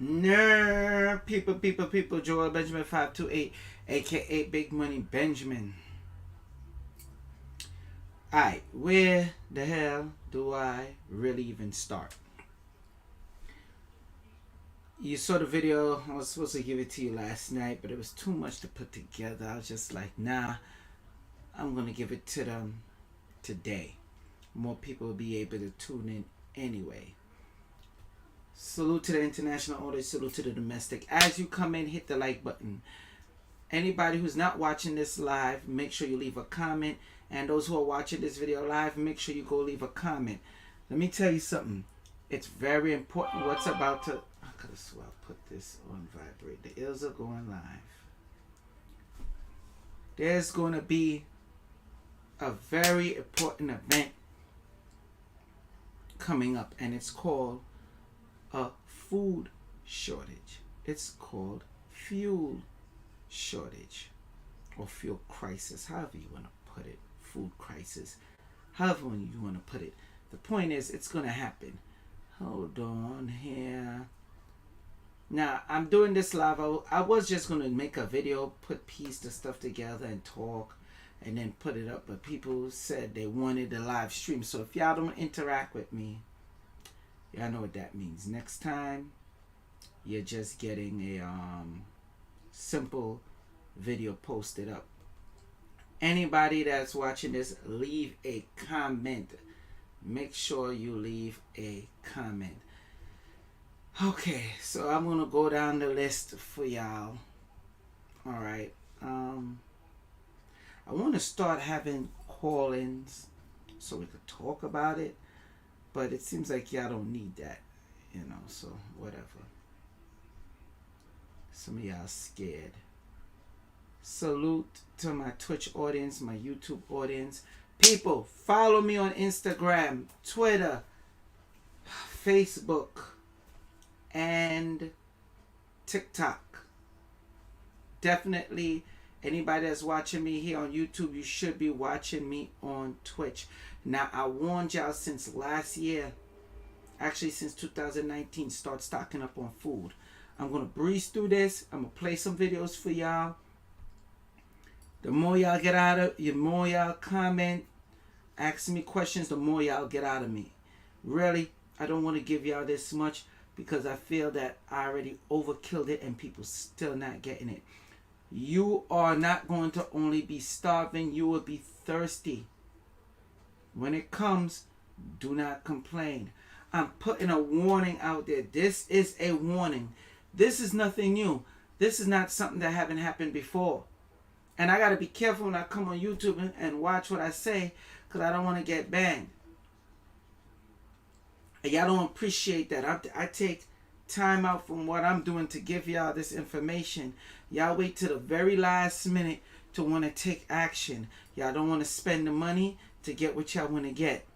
Ner people, Joel Benjamin 528, aka Big Money Benjamin. Alright, where the hell do I really even start? You saw the video. I was supposed to give it to you last night, but it was too much to put together. I was just like, nah, I'm gonna give it to them today. More people will be able to tune in anyway. Salute to the international audience, salute to the domestic. As you come in, hit the like button. Anybody who's not watching this live, make sure you leave a comment. And those who are watching this video live, make sure you go leave a comment. Let me tell you something. It's very important what's about to... I could have sworn I put this on vibrate. The ears are going live. There's going to be a very important event coming up, and it's called a food shortage. It's called fuel shortage or fuel crisis, however you want to put it. Food crisis, however you want to put it. The point is, it's going to happen. Hold on here. Now, I'm doing this live. I was just going to make a video, piece the stuff together and talk and then put it up. But people said they wanted a live stream. So if y'all don't interact with me, y'all know what that means. Next time, you're just getting a simple video posted up. Anybody that's watching this, leave a comment. Make sure you leave a comment. Okay, so I'm gonna go down the list for y'all. All right. I want to start having call-ins so we could talk about it, but it seems like y'all don't need that, so whatever. Some of y'all scared. Salute to my Twitch audience, my YouTube audience. People, follow me on Instagram, Twitter, Facebook, and TikTok. Definitely, anybody that's watching me here on YouTube, you should be watching me on Twitch. Now, I warned y'all since last year, actually since 2019, start stocking up on food. I'm going to breeze through this. I'm going to play some videos for y'all. The more y'all get out of, the more y'all comment, ask me questions, the more y'all get out of me. Really, I don't want to give y'all this much because I feel that I already overkilled it and people still not getting it. You are not going to only be starving, you will be thirsty. When it comes, do not complain. I'm putting a warning out there. This is a warning. This is nothing new. This is not something that haven't happened before. And I got to be careful when I come on YouTube and watch what I say because I don't want to get banned. And y'all don't appreciate that. I take time out from what I'm doing to give y'all this information. Y'all wait to the very last minute to want to take action. Y'all don't want to spend the money to get what y'all want to get.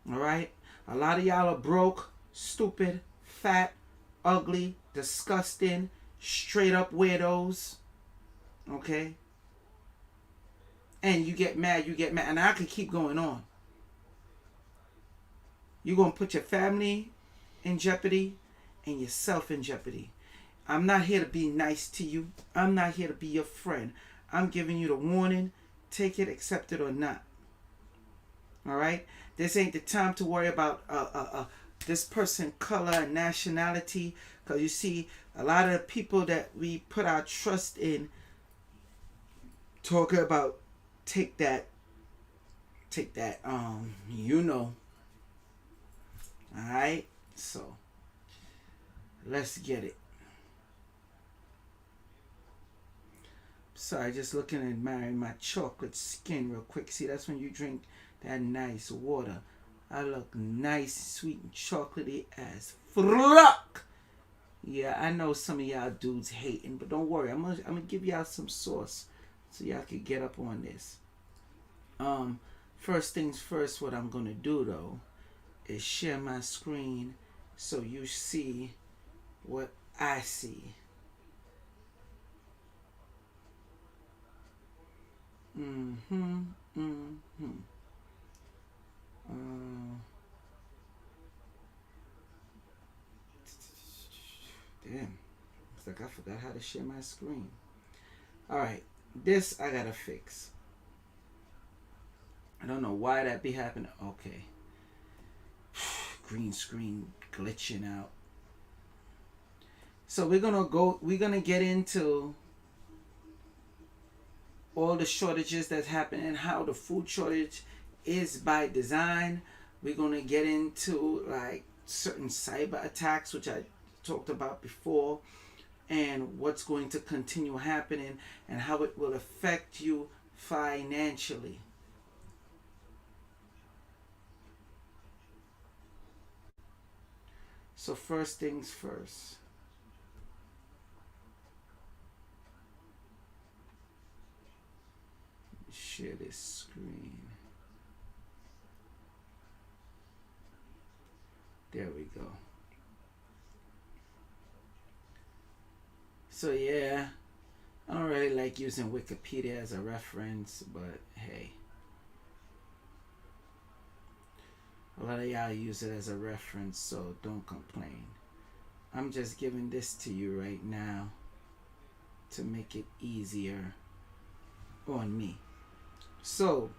All right? A lot of y'all are broke, stupid, fat, ugly, disgusting, straight up weirdos. Okay? And you get mad. And I could keep going on. You're going to put your family in jeopardy and yourself in jeopardy. I'm not here to be nice to you. I'm not here to be your friend. I'm giving you the warning. Take it, accept it or not. All right? This ain't the time to worry about this person, color, and nationality. Because you see, a lot of the people that we put our trust in talking about take that, Alright? So, let's get it. Sorry, just looking and admiring my chocolate skin real quick. See, that's when you drink that nice water. I look nice, sweet, and chocolatey as fuck. Yeah, I know some of y'all dudes hating, but don't worry. I'm gonna give y'all some sauce so y'all can get up on this. First things first, what I'm gonna do though is share my screen so you see what I see. Damn. It's like I forgot how to share my screen. Alright. This I gotta fix. I don't know why that be happening. Okay. Green screen glitching out. So we're gonna get into all the shortages that's happening, how the food shortage is by design. We're gonna get into like certain cyber attacks, which I talked about before, and what's going to continue happening and how it will affect you financially. So first things first. Share this screen. There we go. So yeah, I don't really like using Wikipedia as a reference, but hey. A lot of y'all use it as a reference, so don't complain. I'm just giving this to you right now to make it easier on me. So,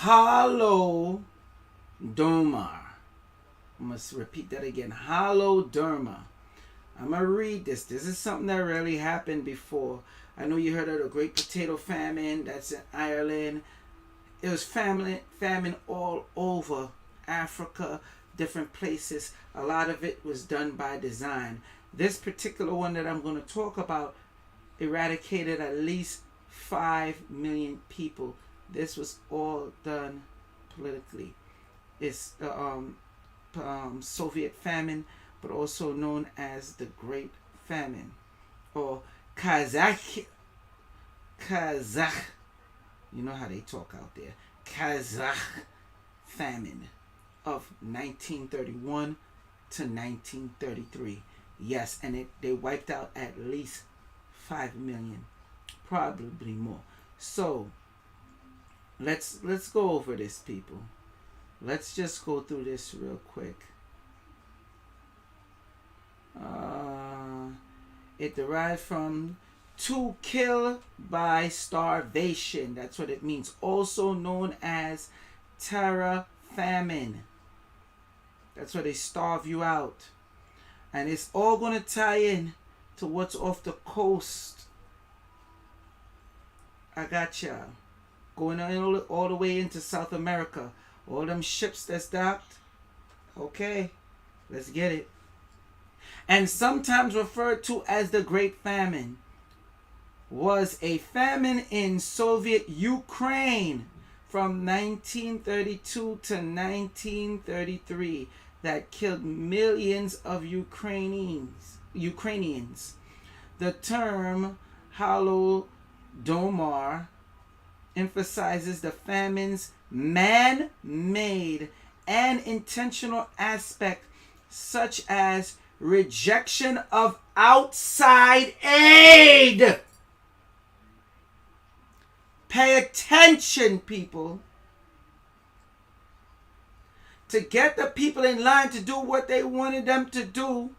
Holodomor. I must repeat that again. Holodomor. I'm going to read this. This is something that really happened before. I know you heard of the Great Potato Famine. That's in Ireland. It was famine all over Africa, different places. A lot of it was done by design. This particular one that I'm going to talk about eradicated at least 5 million people. This was all done politically. It's the Soviet famine, but also known as the Great Famine, or Kazakh. You know how they talk out there. Kazakh famine of 1931 to 1933. Yes, and they wiped out at least 5 million, probably more. So let's go over this, people. Let's just go through this real quick. It derived from to kill by starvation. That's what it means. Also known as terror famine. That's where they starve you out. And it's all going to tie in to what's off the coast. I got y'all. Going all the way into South America. All them ships that's docked. Okay, let's get it. And sometimes referred to as the Great Famine, was a famine in Soviet Ukraine from 1932 to 1933 that killed millions of Ukrainians. The term Holodomor emphasizes the famine's man-made and intentional aspect, such as rejection of outside aid. Pay attention, people. To get the people in line to do what they wanted them to do,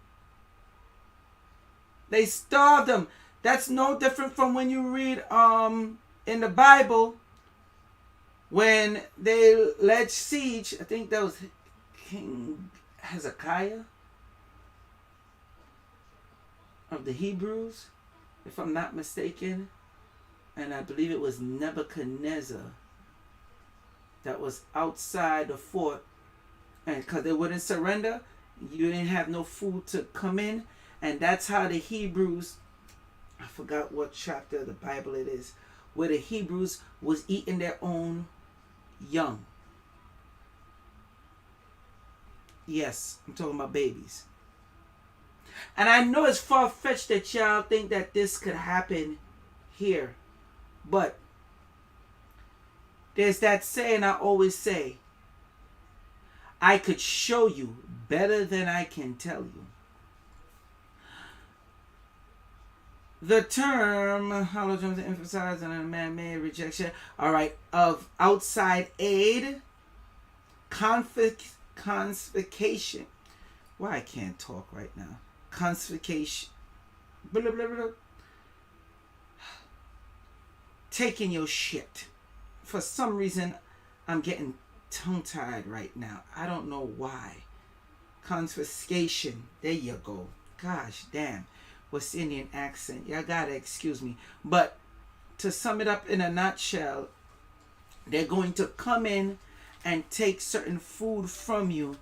they starved them. That's no different from when you read in the Bible when they laid siege. I think that was King Hezekiah of the Hebrews, if I'm not mistaken. And I believe it was Nebuchadnezzar that was outside the fort. And because they wouldn't surrender, you didn't have no food to come in. And that's how the Hebrews, I forgot what chapter of the Bible it is, where the Hebrews was eating their own young. Yes, I'm talking about babies. And I know it's far-fetched that y'all think that this could happen here. But there's that saying I always say, I could show you better than I can tell you. The term hologens emphasize on a man-made rejection, all right, of outside aid, confiscation, Why I can't talk right now? Confiscation. Blah, blah, blah, blah. Taking your shit. For some reason, I'm getting tongue-tied right now. I don't know why. Confiscation. There you go. Gosh damn. West Indian accent. Y'all gotta excuse me. But to sum it up in a nutshell, they're going to come in and take certain food from you.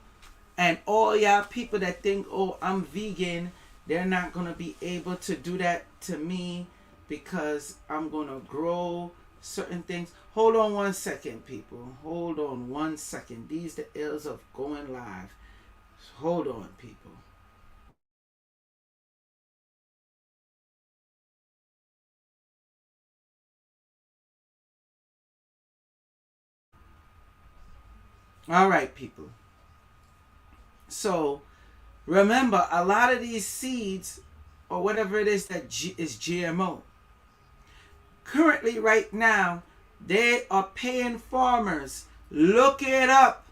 And all y'all people that think, oh, I'm vegan, they're not going to be able to do that to me because I'm going to grow certain things. Hold on 1 second, people. Hold on 1 second. These the ills of going live. Hold on, people. All right, people. So remember, a lot of these seeds or whatever it is that is GMO. Currently, right now, they are paying farmers. Look it up.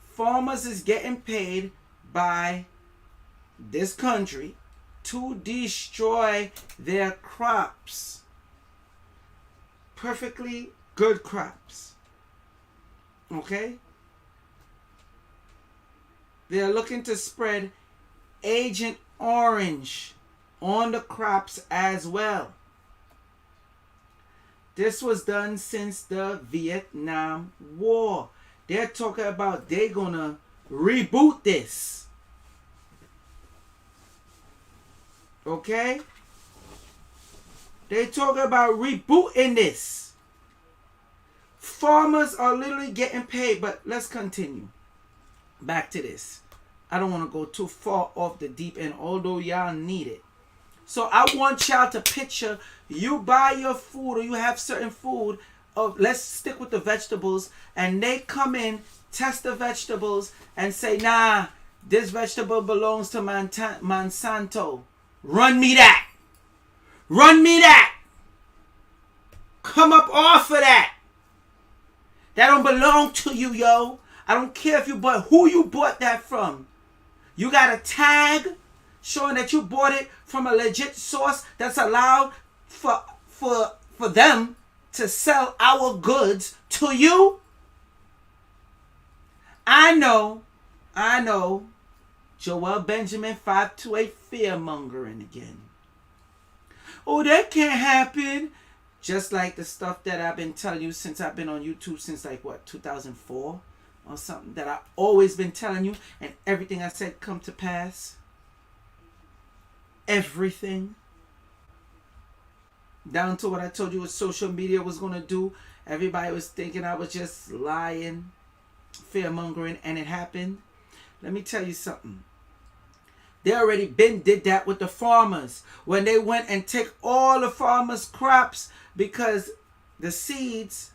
Farmers is getting paid by this country to destroy their crops. Perfectly good crops. Okay? They're looking to spread Agent Orange on the crops as well. This was done since the Vietnam War. They're talking about they're gonna reboot this. Okay? They talking about rebooting this. Farmers are literally getting paid, but let's continue. Back to this. I don't want to go too far off the deep end, although y'all need it. So I want y'all to picture you buy your food or you have certain food. Let's stick with the vegetables, and they come in, test the vegetables, and say, nah, this vegetable belongs to Monsanto. Run me that. Run me that. Come up off of that. That don't belong to you, yo. I don't care if you bought who you bought that from. You got a tag showing that you bought it from a legit source that's allowed for them to sell our goods to you. I know. Joel Benjamin 528 fear mongering again. Oh, that can't happen. Just like the stuff that I've been telling you since I've been on YouTube since 2004 or something, that I've always been telling you, and everything I said come to pass. Everything. Down to what I told you what social media was going to do. Everybody was thinking I was just lying, fear mongering, and it happened. Let me tell you something. They already did that with the farmers when they went and take all the farmers' crops, because the seeds,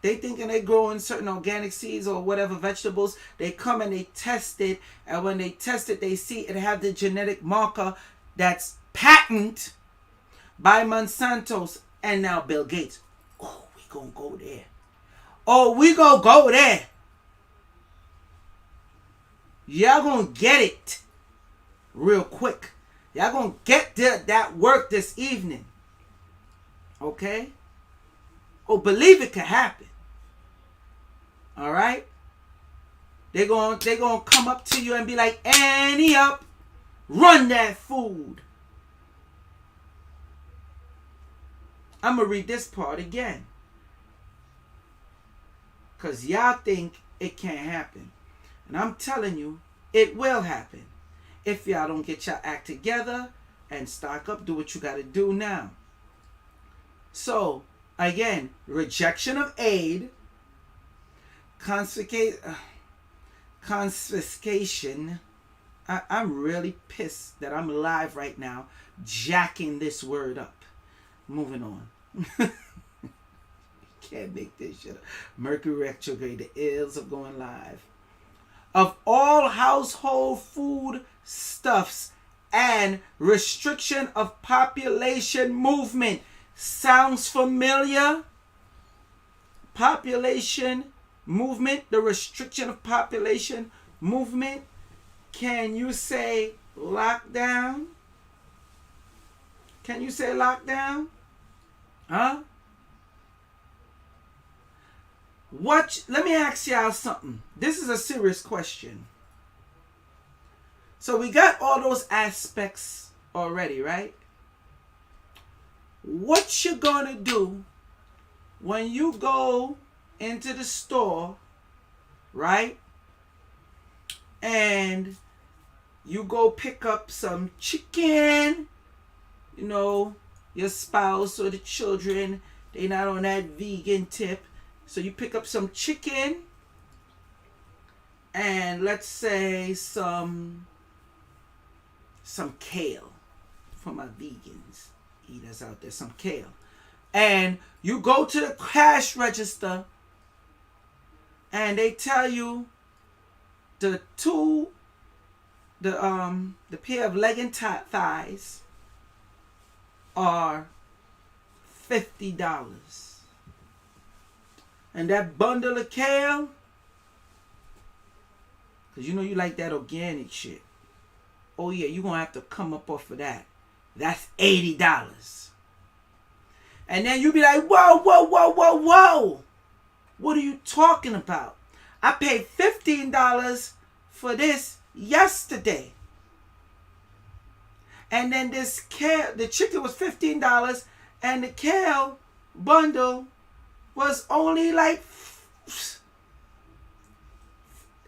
they thinking they growing certain organic seeds or whatever vegetables. They come and they test it, and when they test it, they see it have the genetic marker that's patented by Monsanto's and now Bill Gates. Oh, we gonna go there. Oh, we gonna go there. Y'all gonna get it real quick. Y'all gonna get that work this evening. Okay? Oh, believe it could happen. All right? They're gonna come up to you and be like, Annie up, run that food. I'm gonna read this part again, because y'all think it can't happen. And I'm telling you, it will happen. If y'all don't get your act together and stock up, do what you got to do now. So, again, rejection of aid, confiscation. I'm really pissed that I'm live right now, jacking this word up. Moving on. Can't make this shit up. Mercury retrograde, the ills of going live. Of all household food stuffs and restriction of population movement. Sounds familiar? Population movement, the restriction of population movement. Can you say lockdown? Can you say lockdown? Huh? Let me ask y'all something. This is a serious question. So we got all those aspects already, right? What you gonna do when you go into the store, right? And you go pick up some chicken, you know, your spouse or the children, they not on that vegan tip. So you pick up some chicken and let's say some kale for my vegans eaters out there, some kale. And you go to the cash register and they tell you the pair of leg and thighs are $50. And that bundle of kale, because you know you like that organic shit. Oh yeah, you're going to have to come up off of that. That's $80. And then you be like, whoa, whoa, whoa, whoa, whoa. What are you talking about? I paid $15 for this yesterday. And then this kale, the chicken was $15 and the kale bundle was only like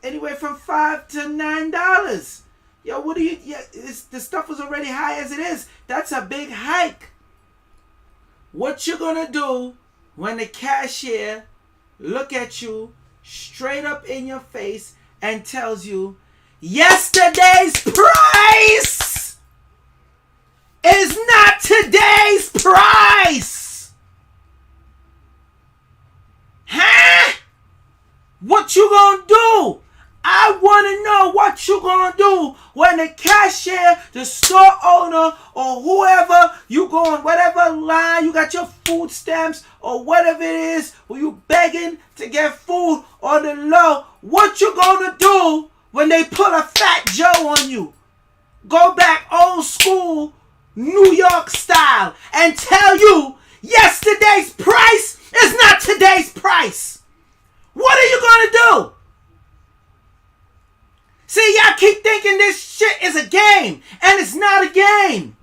anywhere from $5 to $9. Yo, what do you? Yeah, the stuff was already high as it is. That's a big hike. What you gonna do when the cashier look at you straight up in your face and tells you yesterday's price is not today's price? Huh? What you gonna do? I want to know what you gonna do when the cashier, the store owner, or whoever you going, whatever line you got your food stamps or whatever it is, where you begging to get food on the low. What you gonna do when they put a Fat Joe on you? Go back old school, New York style, and tell you yesterday's price is not today's price. What are you gonna do? See, y'all keep thinking this shit is a game, and it's not a game.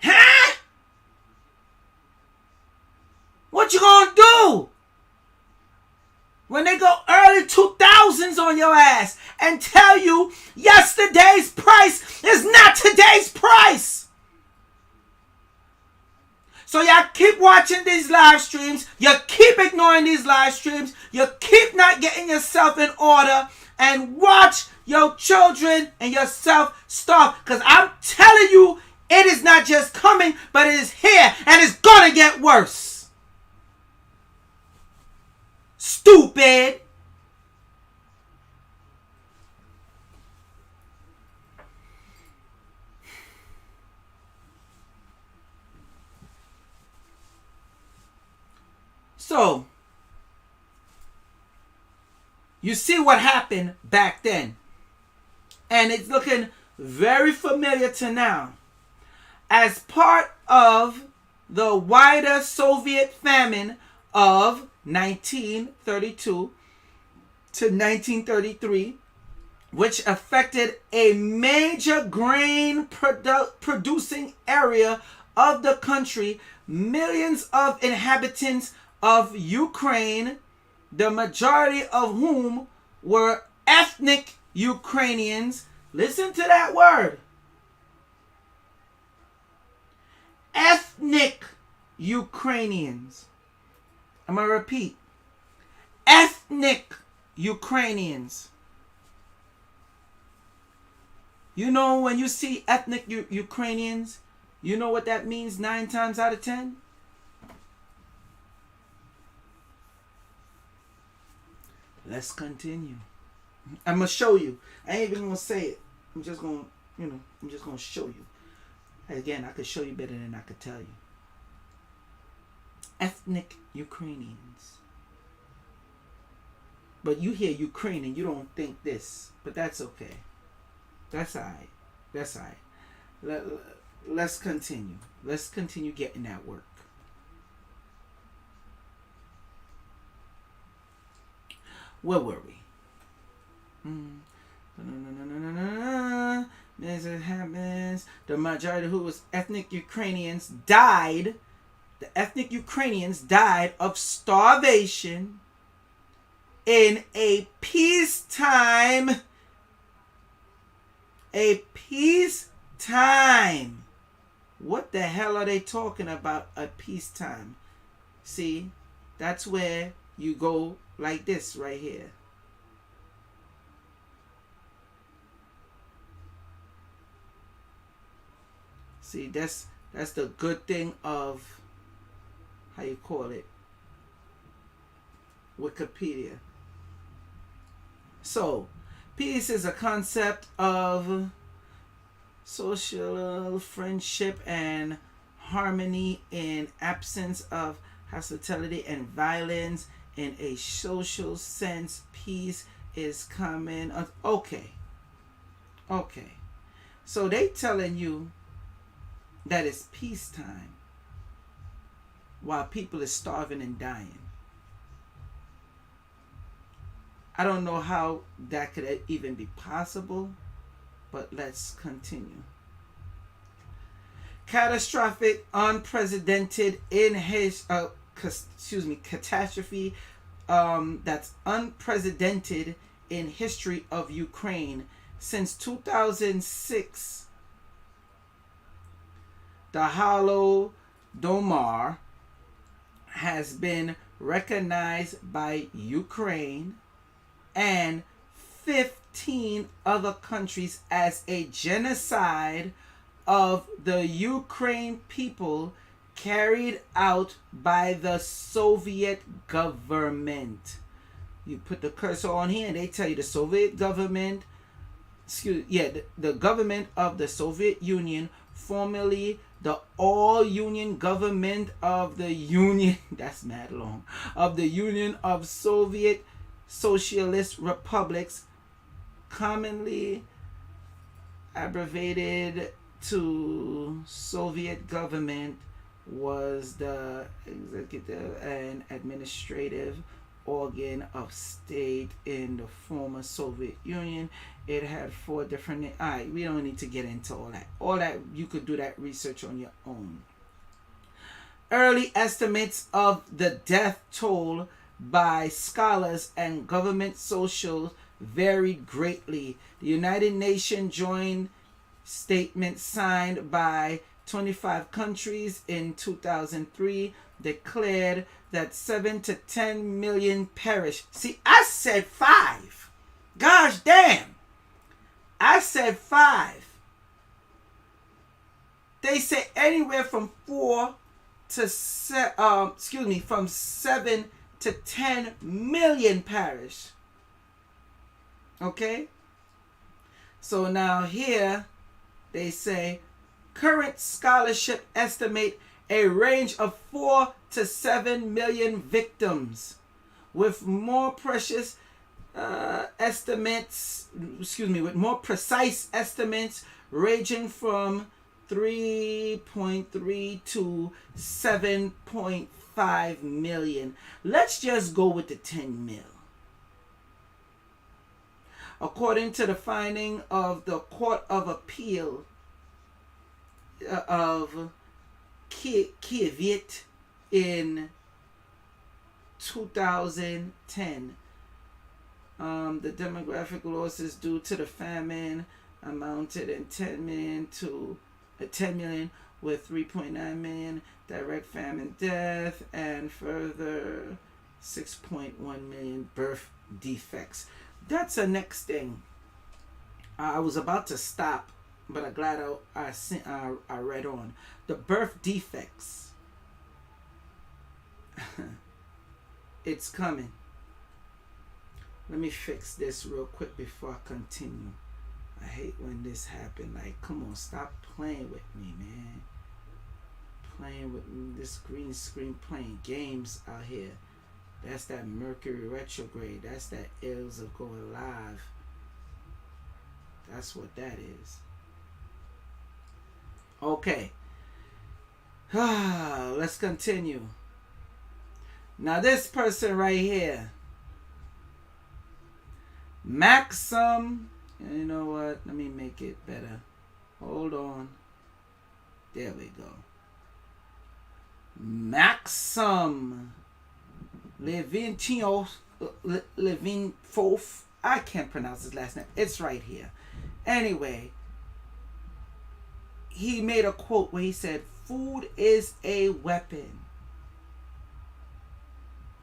Huh? What you gonna do when they go early 2000s on your ass and tell you yesterday's price is not today's price? So y'all keep watching these live streams. You keep ignoring these live streams. You keep not getting yourself in order and watch your children and yourself starve. Because I'm telling you, it is not just coming, but it is here and it's going to get worse. Stupid. So, you see what happened back then. And it's looking very familiar to now. As part of the wider Soviet famine of 1932 to 1933, which affected a major grain producing area of the country, millions of inhabitants of Ukraine, the majority of whom were ethnic Ukrainians. Listen to that word. Ethnic Ukrainians. I'm going to repeat. Ethnic Ukrainians. You know, when you see ethnic Ukrainians, you know what that means 9 times out of 10? Let's continue. I'm going to show you. I ain't even going to say it. I'm just going to show you. Again, I could show you better than I could tell you. Ethnic Ukrainians. But you hear Ukraine and you don't think this. But that's okay. That's alright. That's alright. Let's continue. Let's continue getting that work. Where were we? As it happens, the majority who was ethnic Ukrainians died. The ethnic Ukrainians died of starvation in a peacetime. A peacetime. What the hell are they talking about? A peacetime. See, that's where you go like this right here. See, that's the good thing of, how you call it, Wikipedia. So, peace is a concept of social friendship and harmony in absence of hostility and violence. In a social sense, peace is common. Okay. So they telling you that it's peacetime while people is starving and dying. I don't know how that could even be possible, but let's continue. Catastrophic, unprecedented in his catastrophe that's unprecedented in history of Ukraine since 2006. The Holodomor has been recognized by Ukraine and 15 other countries as a genocide of the Ukraine people carried out by the Soviet government. You put the cursor on here and they tell you the Soviet government, the government of the Soviet Union, formerly the All-Union Government of the Union, that's mad long, of the Union of Soviet Socialist Republics, commonly abbreviated to Soviet government, was the executive and administrative organ of state in the former Soviet Union. It had 4 different. Alright, we don't need to get into all that. All that, you could do that research on your own. Early estimates of the death toll by scholars and government socials varied greatly. The United Nations joint statement signed by 25 countries in 2003 declared that 7 to 10 million perished. See, I said 5. Gosh damn. I said 5. They say anywhere from 4 to from 7 to 10 million parish. Okay? So now here they say current scholarship estimate a range of 4 to 7 million victims, with more precise estimates ranging from 3.3 to 7.5 million. Let's just go with the 10 mil. According to the finding of the Court of Appeal of Kyiv in 2010, the demographic losses due to the famine amounted in 10 million, with 3.9 million direct famine death and further 6.1 million birth defects. That's the next thing. I was about to stop, but I'm glad I read on. The birth defects. It's coming. Let me fix this real quick before I continue. I hate when this happens. Like, come on, stop playing with me, man. Playing with this green screen, playing games out here. That's that Mercury retrograde. That's that ills of going live. That's what that is. Okay. Let's continue. Now this person right here, Maxim. You know what? Let me make it better. Hold on. There we go. Maxim Levinfof. I can't pronounce his last name. It's right here. Anyway, he made a quote where he said, "Food is a weapon."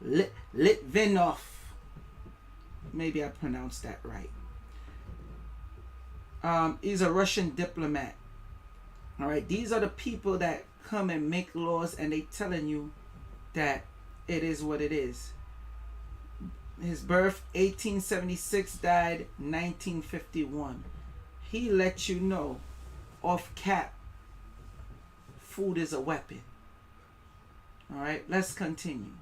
Litvinov. Maybe I pronounced that right. He's a Russian diplomat. All right, these are the people that come and make laws, and they telling you that it is what it is. His birth 1876, died 1951. He let you know, off cap, food is a weapon. All right, let's continue.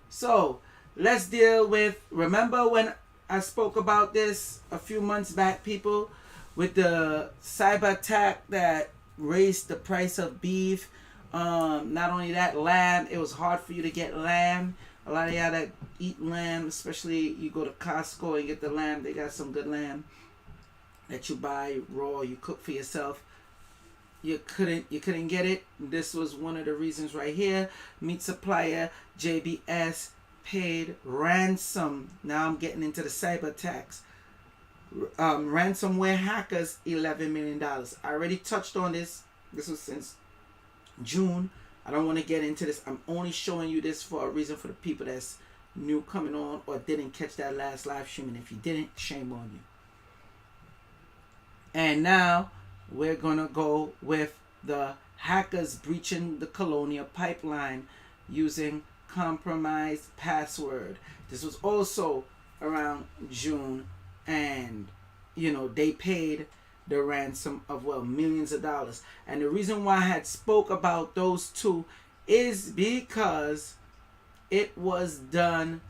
So let's deal with, remember when I spoke about this a few months back, people, with the cyber attack that raised the price of beef. Not only that, lamb. It was hard for you to get lamb. A lot of y'all that eat lamb, especially you go to Costco and get the lamb, they got some good lamb that you buy raw, you cook for yourself. You couldn't get it. This was one of the reasons right here. Meat supplier JBS paid ransom. Now I'm getting into the cyber attacks. Ransomware hackers, $11 million. I already touched on this. This was since June. I don't want to get into this. I'm only showing you this for a reason, for the people that's new coming on or didn't catch that last live stream. And if you didn't, shame on you. And now we're going to go with the hackers breaching the Colonial pipeline using compromised password. This was also around June, and they paid the ransom of millions of dollars. And the reason why I had spoke about those two is because it was done,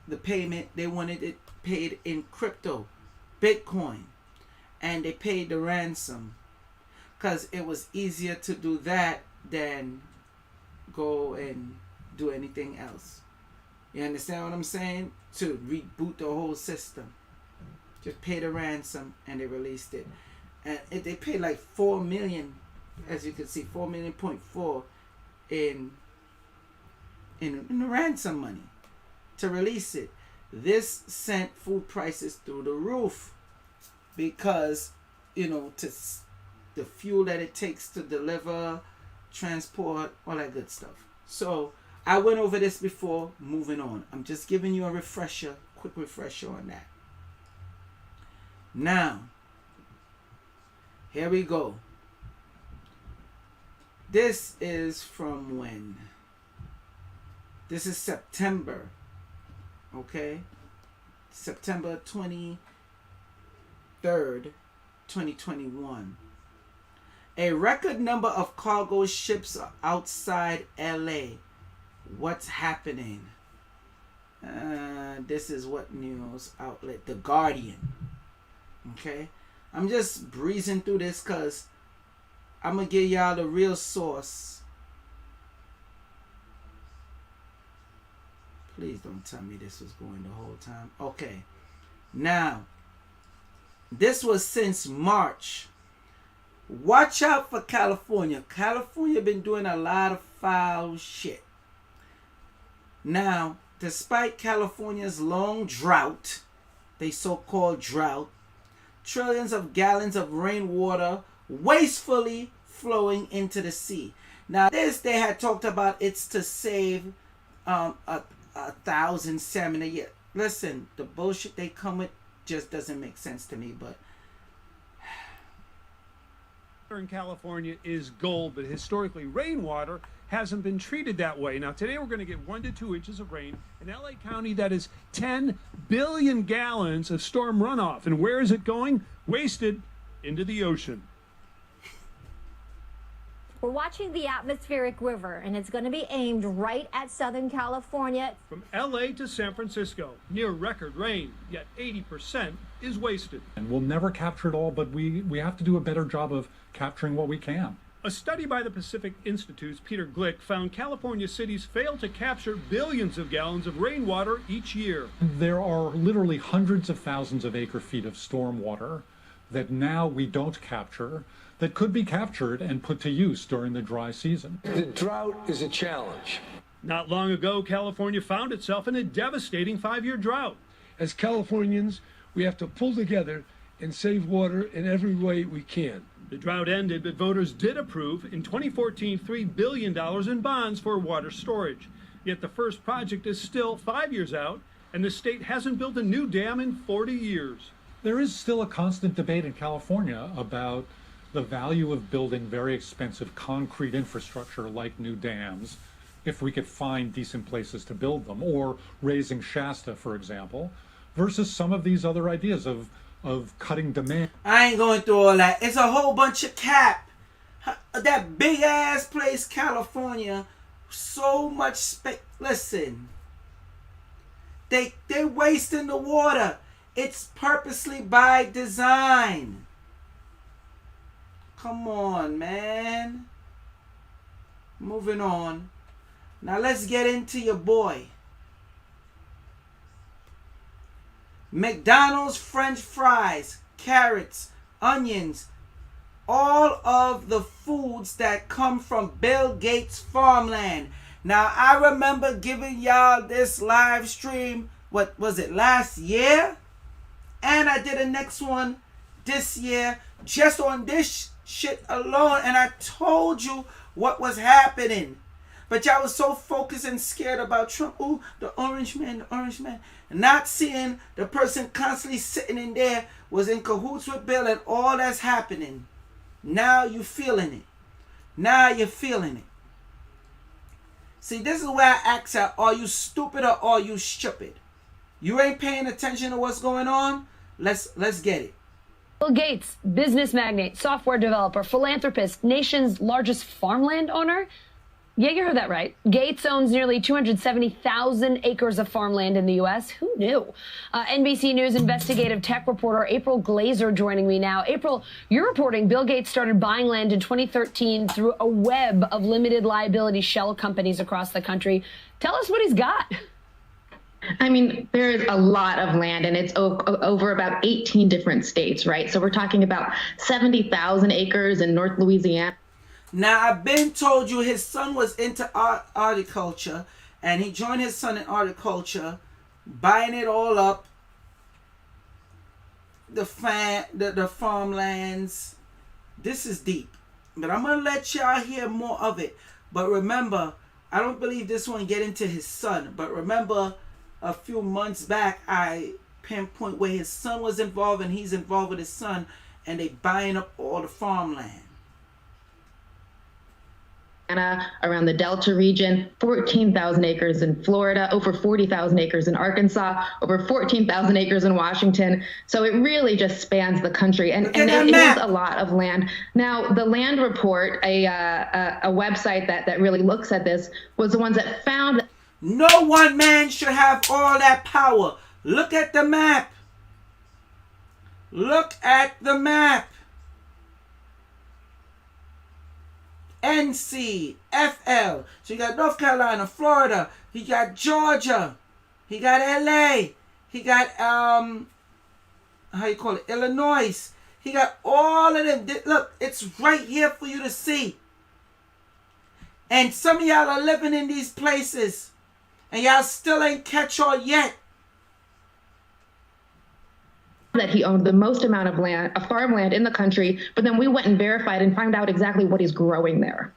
the payment, they wanted it paid in crypto, Bitcoin, and they paid the ransom because it was easier to do that than go and do anything else. You understand what I'm saying? To reboot the whole system. Just pay the ransom and they released it. And they paid like 4 million, as you can see, 4.4 million in the ransom money to release it. This sent food prices through the roof because, to the fuel that it takes to deliver, transport, all that good stuff. So I went over this before. Moving on. I'm just giving you a refresher, quick refresher on that. Now, here we go. This is from when? This is September. Okay? September 23rd, 2021. A record number of cargo ships are outside LA. What's happening? This is what news outlet? The Guardian. Okay? I'm just breezing through this because I'm going to give y'all the real source. Please don't tell me this was going the whole time. Okay. Now, this was since March. Watch out for California. California been doing a lot of foul shit. Now, despite California's long drought, they so-called drought, trillions of gallons of rainwater wastefully flowing into the sea. Now, this they had talked about, it's to save 1,000 salmon a year. Listen, the bullshit they come with just doesn't make sense to me, but in California is gold, but historically rainwater hasn't been treated that way. Now today we're going to get 1 to 2 inches of rain in LA County. That is 10 billion gallons of storm runoff. And where is it going? Wasted into the ocean. We're watching the atmospheric river, and it's going to be aimed right at Southern California. From LA to San Francisco, near record rain, yet 80% is wasted. And we'll never capture it all, but we have to do a better job of capturing what we can. A study by the Pacific Institute's Peter Glick found California cities fail to capture billions of gallons of rainwater each year. There are literally hundreds of thousands of acre-feet of stormwater that now we don't capture, that could be captured and put to use during the dry season. The drought is a challenge. Not long ago, California found itself in a devastating 5-year drought. As Californians, we have to pull together and save water in every way we can. The drought ended, but voters did approve in 2014 $3 billion in bonds for water storage. Yet the first project is still 5 years out, and the state hasn't built a new dam in 40 years. There is still a constant debate in California about the value of building very expensive concrete infrastructure like new dams, if we could find decent places to build them, or raising Shasta, for example, versus some of these other ideas of cutting demand. I ain't going through all that. It's a whole bunch of cap. That big ass place, California, so much space. Listen, they wasting the water. It's purposely by design. Come on, man. Moving on. Now let's get into your boy. McDonald's French fries, carrots, onions, all of the foods that come from Bill Gates' farmland. Now, I remember giving y'all this live stream, what was it, last year? And I did a next one this year just on this shit alone. And I told you what was happening. But y'all was so focused and scared about Trump. Ooh, the orange man, the orange man. Not seeing the person constantly sitting in there was in cahoots with Bill and all that's happening. Now you feeling it. Now you're feeling it. See, this is where I ask her, are you stupid or are you stupid? You ain't paying attention to what's going on? Let's get it. Bill Gates, business magnate, software developer, philanthropist, nation's largest farmland owner. Yeah, you heard that right. Gates owns nearly 270,000 acres of farmland in the U.S. Who knew? NBC News investigative tech reporter April Glazer joining me now. April, you're reporting Bill Gates started buying land in 2013 through a web of limited liability shell companies across the country. Tell us what he's got. I mean, there's a lot of land, and it's over about 18 different states, right? So we're talking about 70,000 acres in North Louisiana. Now, I've been told you his son was into horticulture, and he joined his son in horticulture, buying it all up, the farmlands. This is deep, but I'm going to let y'all hear more of it. But remember, I don't believe this one get into his son, but remember a few months back, I pinpoint where his son was involved, and he's involved with his son, and they buying up all the farmland. Around the Delta region, 14,000 acres in Florida, over 40,000 acres in Arkansas, over 14,000 acres in Washington. So it really just spans the country, and it is a lot of land. Now, the Land Report, a website that really looks at this, was the ones that found that no one man should have all that power. Look at the map. Look at the map. NC, FL. So you got North Carolina, Florida. He got Georgia. He got LA. He got Illinois. He got all of them. Look, it's right here for you to see. And some of y'all are living in these places, and y'all still ain't catch on yet. That he owned the most amount of land, farmland in the country, but then we went and verified and found out exactly what he's growing there.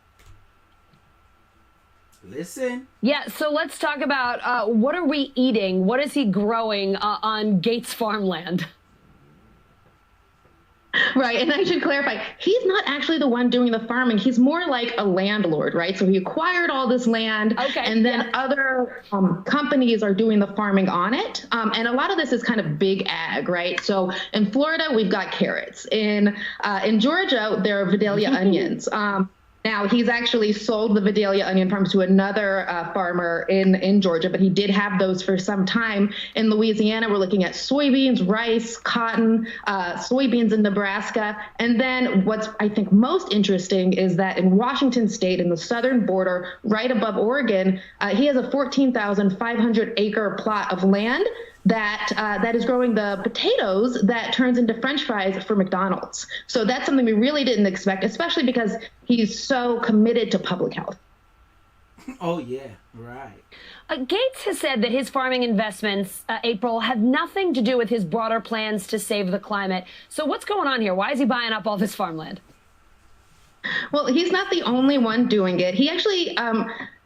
Listen. Yeah, so let's talk about what are we eating? What is he growing on Gates farmland? Right, and I should clarify, he's not actually the one doing the farming. He's more like a landlord, right? So he acquired all this land, and then other companies are doing the farming on it. And a lot of this is kind of big ag, right? So in Florida, we've got carrots. In Georgia, there are Vidalia onions. Now, he's actually sold the Vidalia onion farms to another farmer in Georgia, but he did have those for some time. In Louisiana, we're looking at soybeans, rice, cotton, soybeans in Nebraska. And then what's, I think, most interesting is that in Washington state, in the southern border, right above Oregon, he has a 14,500 acre plot of land that is growing the potatoes that turns into French fries for McDonald's. So that's something we really didn't expect, especially because he's so committed to public health. Oh, yeah, right. Gates has said that his farming investments, April, have nothing to do with his broader plans to save the climate. So what's going on here? Why is he buying up all this farmland? Well, he's not the only one doing it. He actually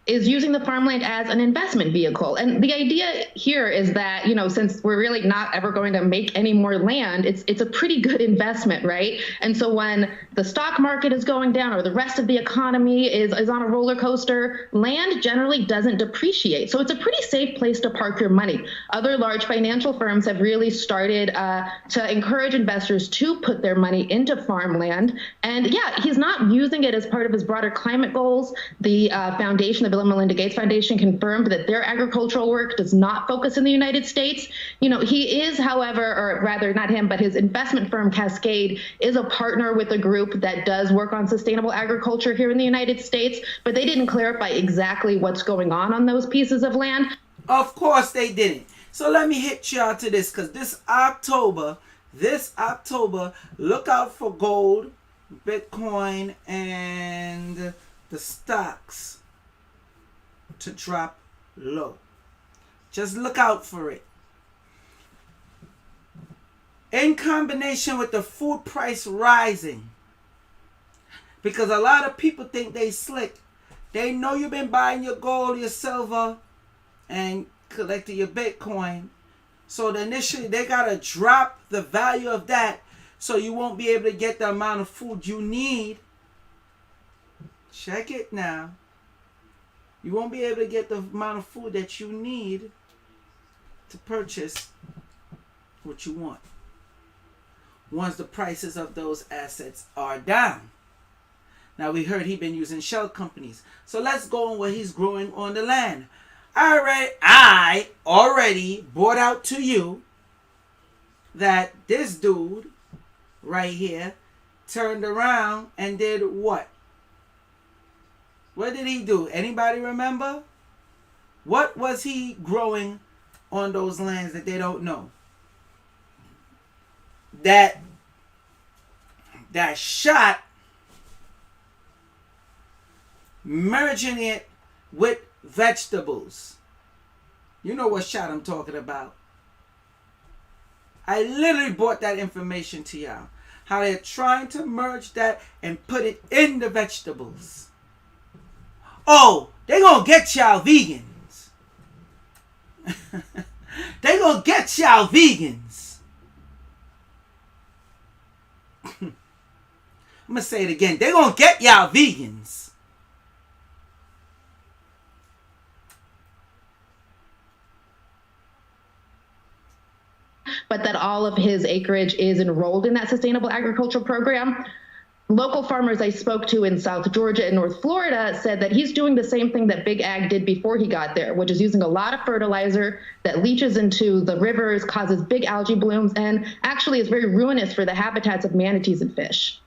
is using the farmland as an investment vehicle. And the idea here is that, you know, since we're really not ever going to make any more land, it's a pretty good investment, right? And so when the stock market is going down or the rest of the economy is on a roller coaster, land generally doesn't depreciate. So it's a pretty safe place to park your money. Other large financial firms have really started to encourage investors to put their money into farmland. And yeah, he's not using it as part of his broader climate goals. The foundation, the Bill and Melinda Gates Foundation, confirmed that their agricultural work does not focus in the United States. You know, he is, however, or rather not him, but his investment firm Cascade is a partner with a group that does work on sustainable agriculture here in the United States, but they didn't clarify exactly what's going on those pieces of land. Of course they didn't. So let me hit y'all to this, because this October, look out for gold, Bitcoin, and the stocks to drop low. Just look out for it. In combination with the food price rising, because a lot of people think they slick. They know you've been buying your gold, your silver, and collecting your Bitcoin. So initially they gotta drop the value of that, so you won't be able to get the amount of food you need. Check it now. You won't be able to get the amount of food that you need to purchase what you want once the prices of those assets are down. Now, we heard he's been using shell companies. So let's go on what he's growing on the land. I already brought out to you that this dude right here turned around and did what? What did he do? Anybody remember? What was he growing on those lands that they don't know? That shot, merging it with vegetables. You know what shot I'm talking about. I literally brought that information to y'all. How they're trying to merge that and put it in the vegetables. Oh, they gonna get y'all vegans. They gonna get y'all vegans. I'm gonna say it again. They gonna get y'all vegans. But that all of his acreage is enrolled in that sustainable agricultural program. Local farmers I spoke to in South Georgia and North Florida said that he's doing the same thing that Big Ag did before he got there, which is using a lot of fertilizer that leaches into the rivers, causes big algae blooms, and actually is very ruinous for the habitats of manatees and fish.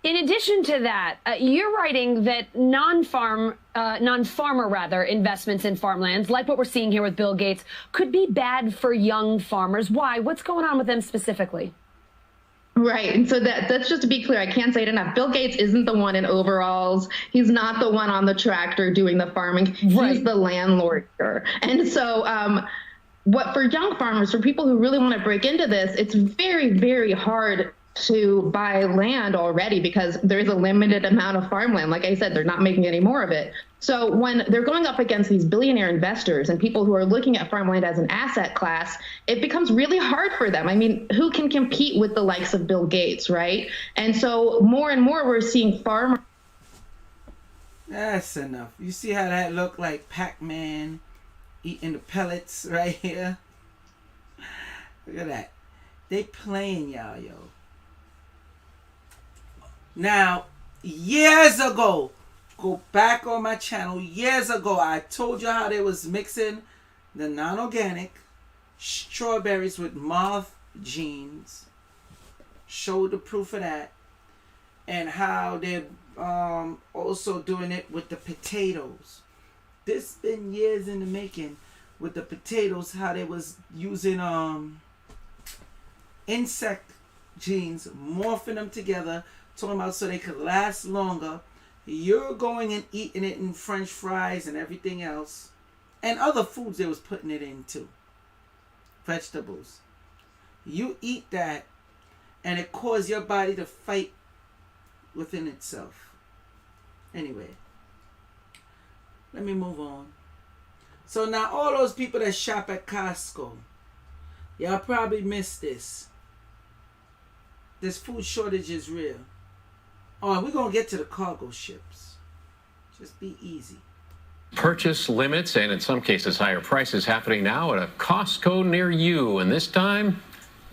In addition to that, you're writing that non-farmer investments in farmlands, like what we're seeing here with Bill Gates, could be bad for young farmers. Why? What's going on with them specifically? Right. And so that's just to be clear, I can't say it enough. Bill Gates isn't the one in overalls. He's not the one on the tractor doing the farming. Right. He's the landlord here. And so what for young farmers, for people who really want to break into this, it's very, very hard to buy land already because there's a limited amount of farmland. Like I said, they're not making any more of it. So when they're going up against these billionaire investors and people who are looking at farmland as an asset class, it becomes really hard for them. I mean, who can compete with the likes of Bill Gates, right? And so more and more we're seeing farmers. That's enough. You see how that looked like Pac-Man eating the pellets right here? Look at that. They playing y'all, yo. Now, years ago, go back on my channel, years ago, I told you how they was mixing the non-organic strawberries with moth genes. Showed the proof of that. And how they're also doing it with the potatoes. This been years in the making with the potatoes, how they was using insect genes, morphing them together, talking about so they could last longer. You're going and eating it in French fries and everything else. And other foods they was putting it in too. Vegetables. You eat that and it causes your body to fight within itself. Anyway, let me move on. So now all those people that shop at Costco, y'all probably missed this. This food shortage is real. Oh, and we're going to get to the cargo ships. Just be easy. Purchase limits and in some cases higher prices happening now at a Costco near you. And this time,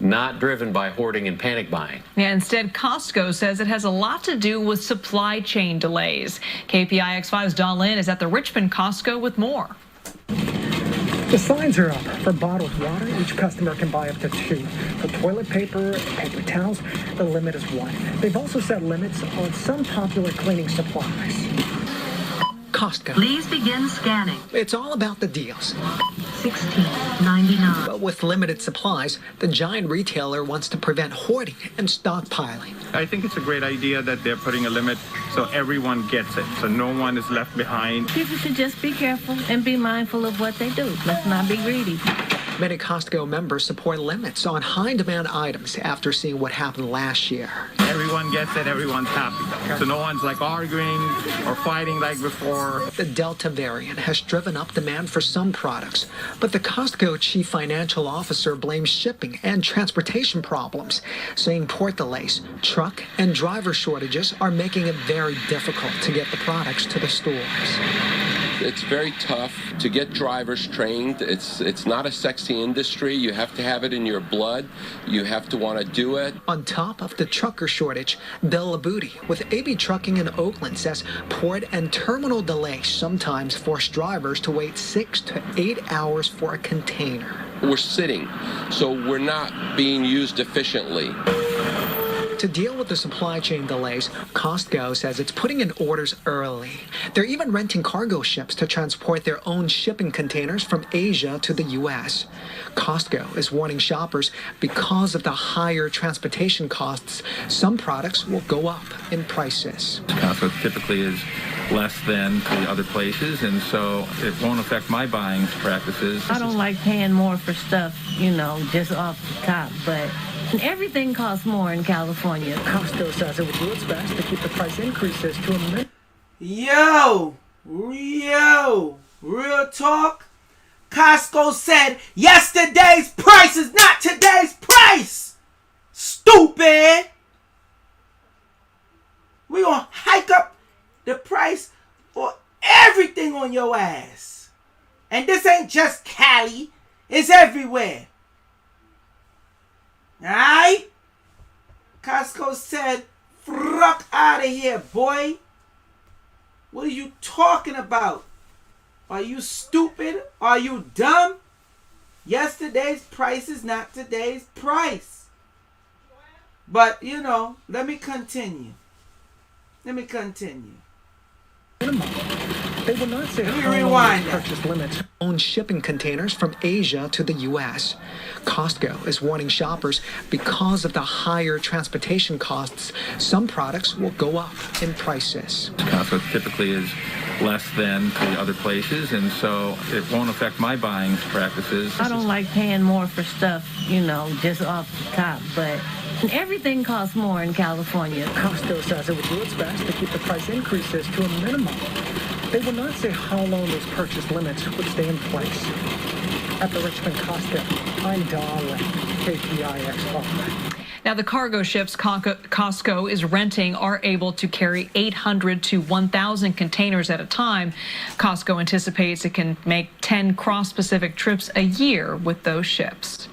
not driven by hoarding and panic buying. Yeah, instead, Costco says it has a lot to do with supply chain delays. KPIX5's Dawn Lynn is at the Richmond Costco with more. The signs are up. For bottled water, each customer can buy up to 2. For toilet paper and paper towels, the limit is 1. They've also set limits on some popular cleaning supplies. Costco. Please begin scanning. It's all about the deals. $16.99. But with limited supplies, the giant retailer wants to prevent hoarding and stockpiling. I think it's a great idea that they're putting a limit so everyone gets it, so no one is left behind. People should just be careful and be mindful of what they do. Let's not be greedy. Many Costco members support limits on high-demand items after seeing what happened last year. Everyone gets it, everyone's happy. So no one's like arguing or fighting like before. The Delta variant has driven up demand for some products, but the Costco chief financial officer blames shipping and transportation problems, saying port delays, truck and driver shortages are making it very difficult to get the products to the stores. It's very tough to get drivers trained. It's not a sexy industry. You have to have it in your blood. You have to want to do it. On top of the trucker shortage, Bill Labooty with AB Trucking in Oakland says port and terminal delays sometimes force drivers to wait 6 to 8 hours for a container. We're sitting, so we're not being used efficiently. To deal with the supply chain delays, Costco says it's putting in orders early. They're even renting cargo ships to transport their own shipping containers from Asia to the U.S. Costco is warning shoppers because of the higher transportation costs, some products will go up in prices. Costco typically is less than the other places, and so it won't affect my buying practices. I don't like paying more for stuff, just off the top, but everything costs more in California. Costco says it would do its best to keep the price increases to a minimum. Yo, real talk. Costco said yesterday's price is not today's price. Stupid. We gonna hike up the price for everything on your ass. And this ain't just Cali. It's everywhere. Alright? Costco said, "Fuck out of here, boy." What are you talking about? Are you stupid? Are you dumb? Yesterday's price is not today's price. But, let me continue. Let me They will not say how long they purchase limits. Own shipping containers from Asia to the U.S. Costco is warning shoppers because of the higher transportation costs, some products will go up in prices. Costco typically is less than the other places, and so it won't affect my buying practices. I don't like paying more for stuff, just off the top, but everything costs more in California. Costco says it would do its best to keep the price increases to a minimum. They will not say how long those purchase limits would stay in place. At the Richmond Costco, I'm Dawn Lynn, KPIX5. Now, the cargo ships Costco is renting are able to carry 800 to 1,000 containers at a time. Costco anticipates it can make 10 cross-Pacific trips a year with those ships.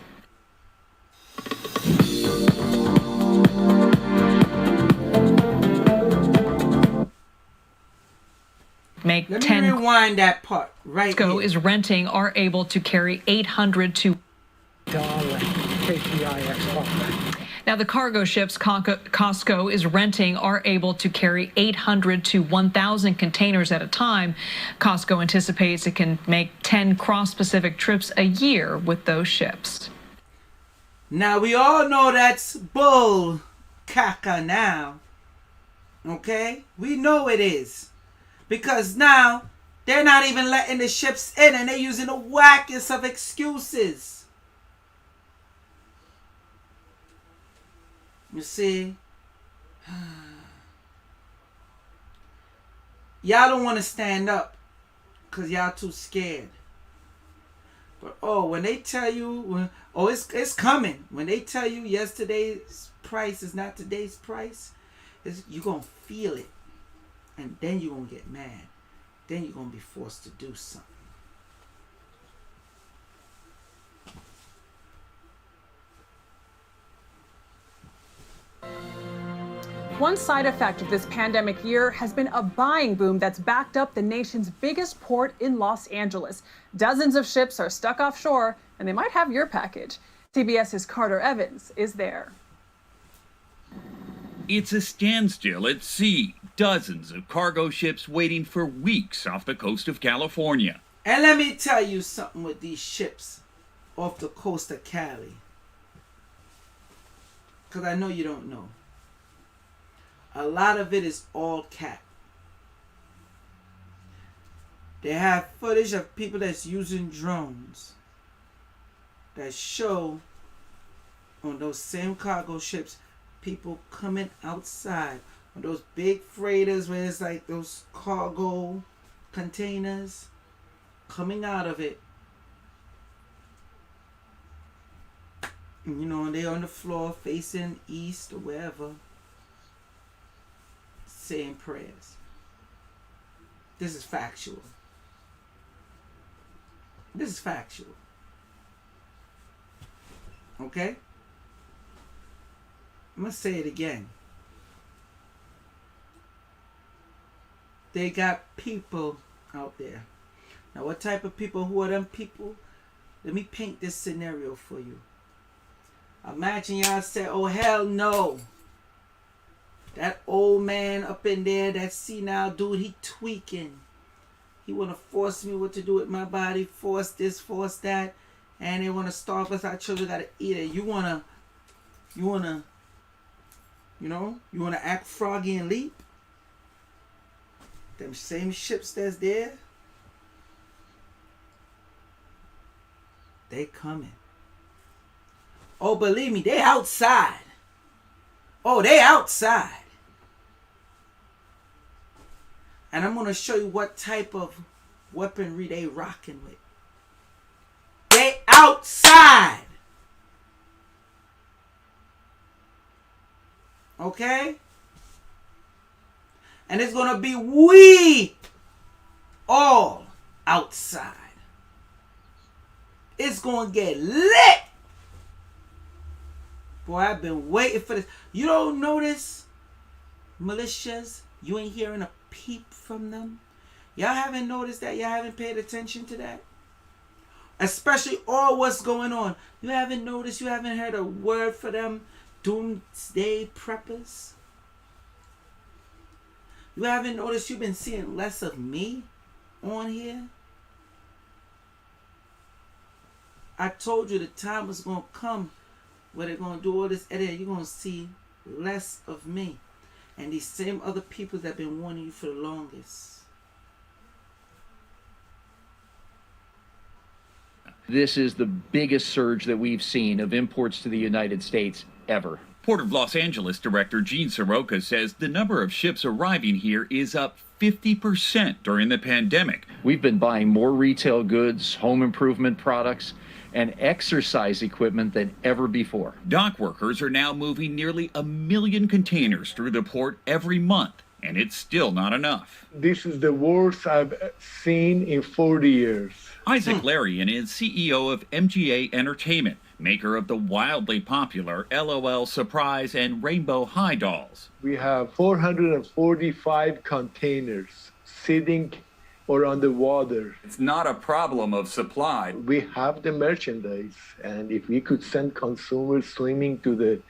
make Let me 10. rewind that part right Costco here. is renting are able to carry 800 to KPIX. Now, the cargo ships Costco is renting are able to carry 800 to 1,000 containers at a time. Costco anticipates it can make 10 cross-Pacific trips a year with those ships. Now, we all know that's bull caca now. Okay? We know it is. Because now, they're not even letting the ships in, and they're using the wackest of excuses. You see? Y'all don't want to stand up because y'all too scared. But when they tell you, it's coming. When they tell you yesterday's price is not today's price, you're going to feel it. And then you're going to get mad. Then you're going to be forced to do something. One side effect of this pandemic year has been a buying boom that's backed up the nation's biggest port in Los Angeles. Dozens of ships are stuck offshore, and they might have your package. CBS's Carter Evans is there. It's a standstill at sea. Dozens of cargo ships waiting for weeks off the coast of California. And let me tell you something with these ships off the coast of Cali. Because I know you don't know. A lot of it is all cap. They have footage of people that's using drones that show on those same cargo ships people coming outside on those big freighters where it's like those cargo containers coming out of it. You know, they're on the floor facing east or wherever, saying prayers. This is factual. This is factual. Okay? I'm going to say it again. They got people out there. Now, what type of people? Who are them people? Let me paint this scenario for you. Imagine y'all say, oh, hell no. That old man up in there, that senile dude, he tweaking. He want to force me what to do with my body. Force this, force that. And they want to starve us. Our children got to eat it. You want to act froggy and leap? Them same ships that's there, they coming. Oh, believe me, they outside. Oh, they outside. And I'm going to show you what type of weaponry they rocking with. They outside. Okay? And it's going to be we all outside. It's going to get lit. Boy, I've been waiting for this. You don't notice militias? You ain't hearing a peep from them? Y'all haven't noticed that? Y'all haven't paid attention to that? Especially all what's going on. You haven't noticed? You haven't heard a word for them doomsday preppers? You haven't noticed you've been seeing less of me on here? I told you the time was going to come where they're going to do all this editing. You're going to see less of me. And these same other people that have been warning you for the longest. This is the biggest surge that we've seen of imports to the United States ever. Port of Los Angeles Director Gene Soroka says the number of ships arriving here is up 50% during the pandemic. We've been buying more retail goods, home improvement products, and exercise equipment than ever before. Dock workers are now moving nearly 1 million containers through the port every month, and it's still not enough. This is the worst I've seen in 40 years. Isaac Larian is CEO of MGA Entertainment, maker of the wildly popular LOL Surprise and Rainbow High dolls. We have 445 containers sitting or underwater. It's not a problem of supply. We have the merchandise, and if we could send consumers swimming to the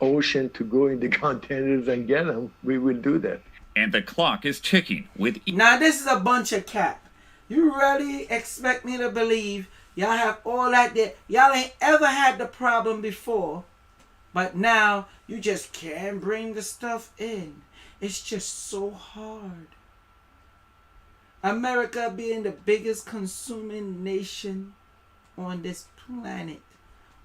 ocean to go in the containers and get them, we will do that. And the clock is ticking with... Now this is a bunch of cap. You really expect me to believe y'all have all that there? Y'all ain't ever had the problem before, but now you just can't bring the stuff in. It's just so hard. America being the biggest consuming nation on this planet,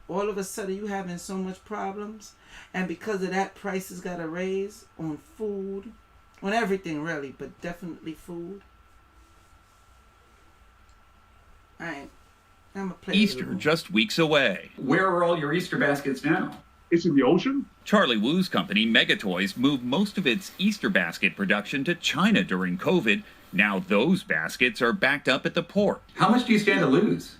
all of a sudden you having so much problems, and because of that, prices got to raise on food, on everything really, but definitely food. I'm a play Easter just weeks away. Where are all your Easter baskets now? It's in the ocean? Charlie Wu's company, Megatoys, moved most of its Easter basket production to China during COVID. Now those baskets are backed up at the port. How much do you stand to lose?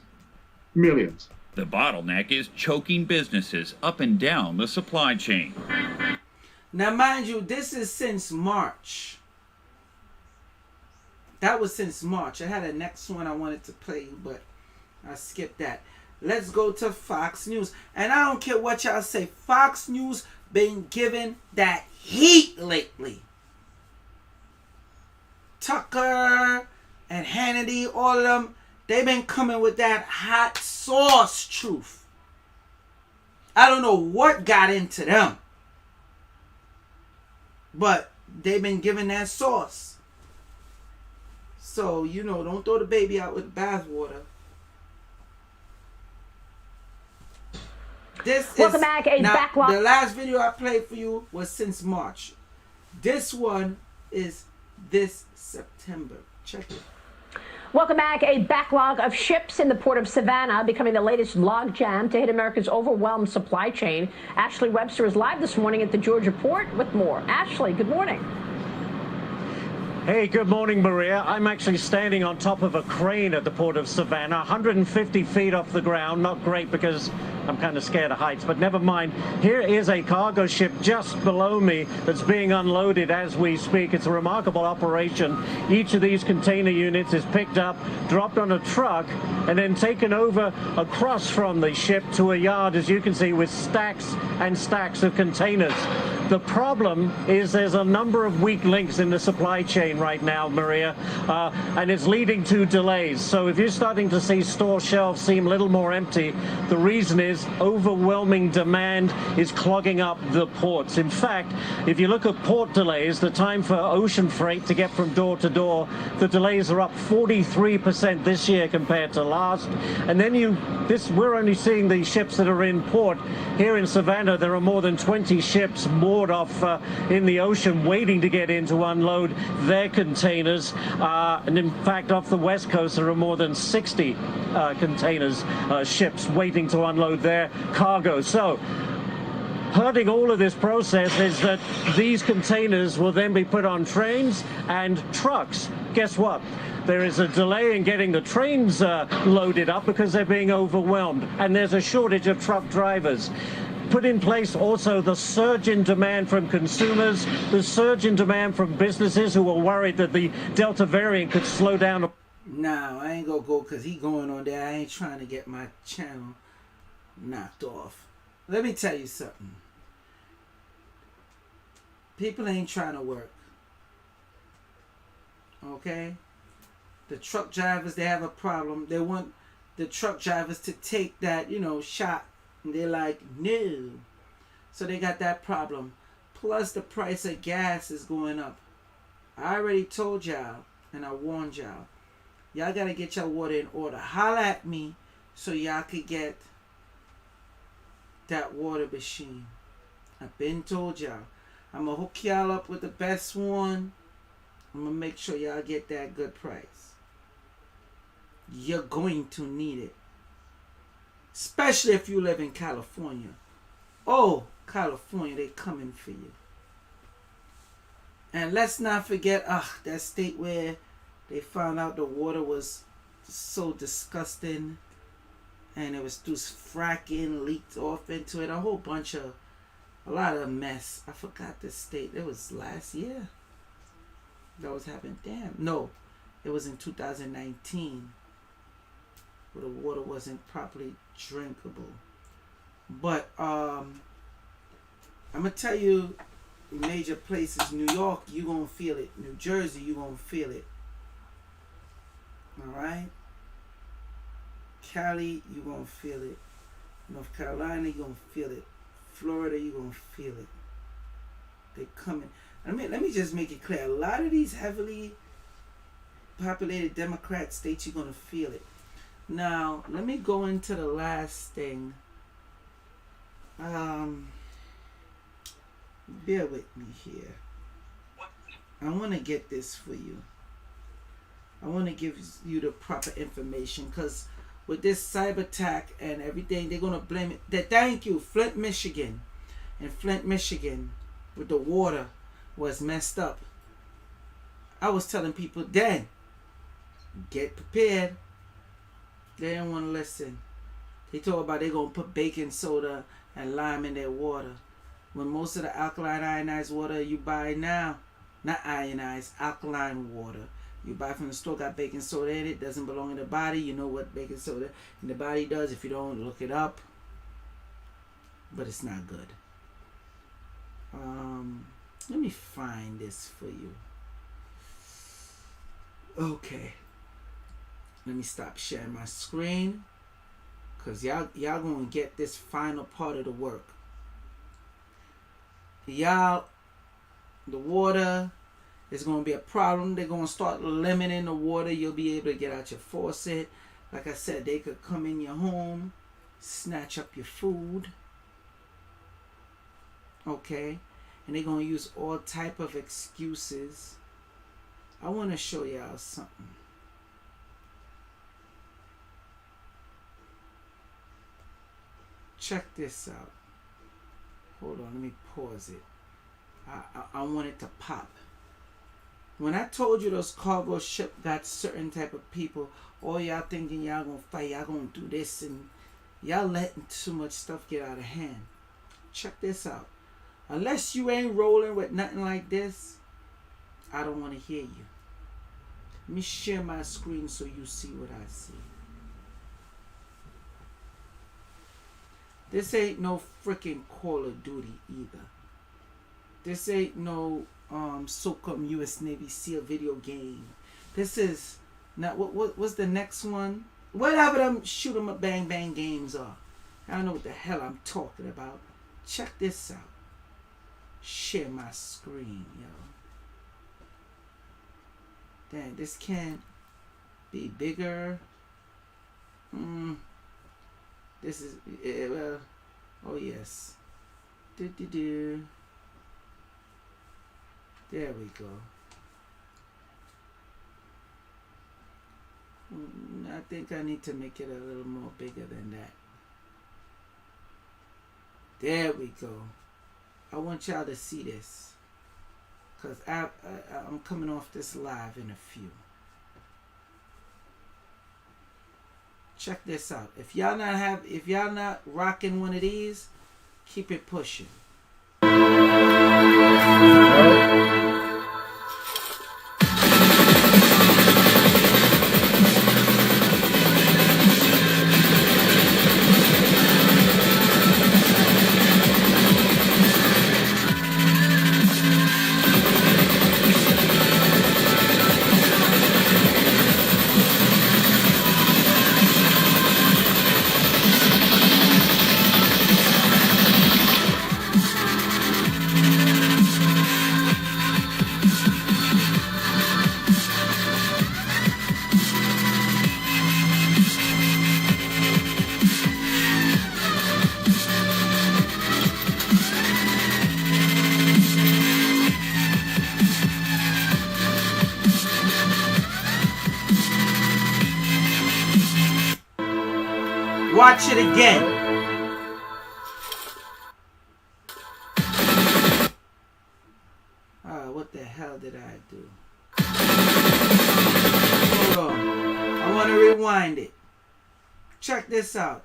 Millions. The bottleneck is choking businesses up and down the supply chain. Now, mind you, this is since March. That was since March. I had a next one I wanted to play, but I skipped that. Let's go to Fox News. And I don't care what y'all say. Fox News been giving that heat lately. Tucker and Hannity, all of them, they've been coming with that hot sauce truth. I don't know what got into them, but they've been giving that sauce. So, don't throw the baby out with the bathwater. Welcome back. Backlog. The last video I played for you was since March. This one is this September. Check it. Welcome back. A backlog of ships in the port of Savannah becoming the latest logjam to hit America's overwhelmed supply chain. Ashley Webster is live this morning at the Georgia port with more. Ashley, good morning. Hey, good morning, Maria. I'm actually standing on top of a crane at the port of Savannah, 150 feet off the ground. Not great because I'm kind of scared of heights, but never mind. Here is a cargo ship just below me that's being unloaded as we speak. It's a remarkable operation. Each of these container units is picked up, dropped on a truck, and then taken over across from the ship to a yard, as you can see, with stacks and stacks of containers. The problem is there's a number of weak links in the supply chain right now, Maria, and it's leading to delays. So if you're starting to see store shelves seem a little more empty, the reason is overwhelming demand is clogging up the ports. In fact, if you look at port delays, the time for ocean freight to get from door to door, the delays are up 43% this year compared to last. And then we're only seeing the ships that are in port. Here in Savannah, there are more than 20 ships moored off in the ocean waiting to get in to unload their containers. And in fact, off the West Coast, there are more than 60 ships waiting to unload their cargo. So hurting all of this process is that these containers will then be put on trains and trucks. Guess what? There is a delay in getting the trains loaded up because they're being overwhelmed, and there's a shortage of truck drivers. Put in place also the surge in demand from consumers, the surge in demand from businesses who are worried that the Delta variant could slow down. No, I ain't gonna go because he going on there. I ain't trying to get my channel knocked off. Let me tell you something. People ain't trying to work. Okay? The truck drivers, they have a problem. They want the truck drivers to take that, shot. And they're like, no. So they got that problem. Plus the price of gas is going up. I already told y'all, and I warned y'all. Y'all got to get your water in order. Holla at me so y'all could get that water machine. I've been told y'all. I'm going to hook y'all up with the best one. I'm going to make sure y'all get that good price. You're going to need it. Especially if you live in California. Oh, California, they coming for you. And let's not forget, that state where they found out the water was so disgusting. And it was through fracking, leaked off into it. A lot of mess. I forgot the state. It was last year that was happening. Damn. No, It was in 2019 where the water wasn't properly drinkable. But I'm gonna tell you, major places, New York, you gonna feel it. New Jersey, you gonna feel it. All right. Cali, you gonna feel it. North Carolina, you gonna feel it. Florida, you gonna feel it. They coming. Let me just make it clear. A lot of these heavily populated Democrat states, you're gonna feel it. Now, let me go into the last thing. Bear with me here. I want to get this for you. I want to give you the proper information, because with this cyber attack and everything, they're going to blame it. Thank you, Flint, Michigan. In Flint, Michigan, with the water was messed up. I was telling people then, get prepared. They didn't want to listen. They told about they're going to put baking soda and lime in their water. When most of the alkaline ionized water you buy now, not ionized, alkaline water, you buy from the store, got baking soda in it, doesn't belong in the body. You know what baking soda in the body does. If you don't, look it up. But it's not good. Let me find this for you. Okay. Let me stop sharing my screen, because y'all gonna get this final part of the work. Y'all, the water is gonna be a problem. They're gonna start limiting the water you'll be able to get out your faucet. Like I said, they could come in your home, snatch up your food. Okay? And they're gonna use all type of excuses. I want to show y'all something. Check this out. Hold on, let me pause it. I want it to pop. When I told you those cargo ship got certain type of people, all y'all thinking y'all gonna fight, y'all gonna do this, and y'all letting too much stuff get out of hand. Check this out. Unless you ain't rolling with nothing like this, I don't want to hear you. Let me share my screen so you see what I see. This ain't no freaking Call of Duty either. This ain't no SOCOM US Navy SEAL video game. This is not what's the next one? Whatever them shoot 'em up bang bang games are. I don't know what the hell I'm talking about. Check this out. Share my screen, yo. Dang, this can't be bigger. This is, well, oh yes. There we go. I think I need to make it a little more bigger than that. There we go. I want y'all to see this, because I'm coming off this live in a few. Check this out. If y'all not rocking one of these, keep it pushing. Watch it again. What the hell did I do? Hold on. I want to rewind it. Check this out.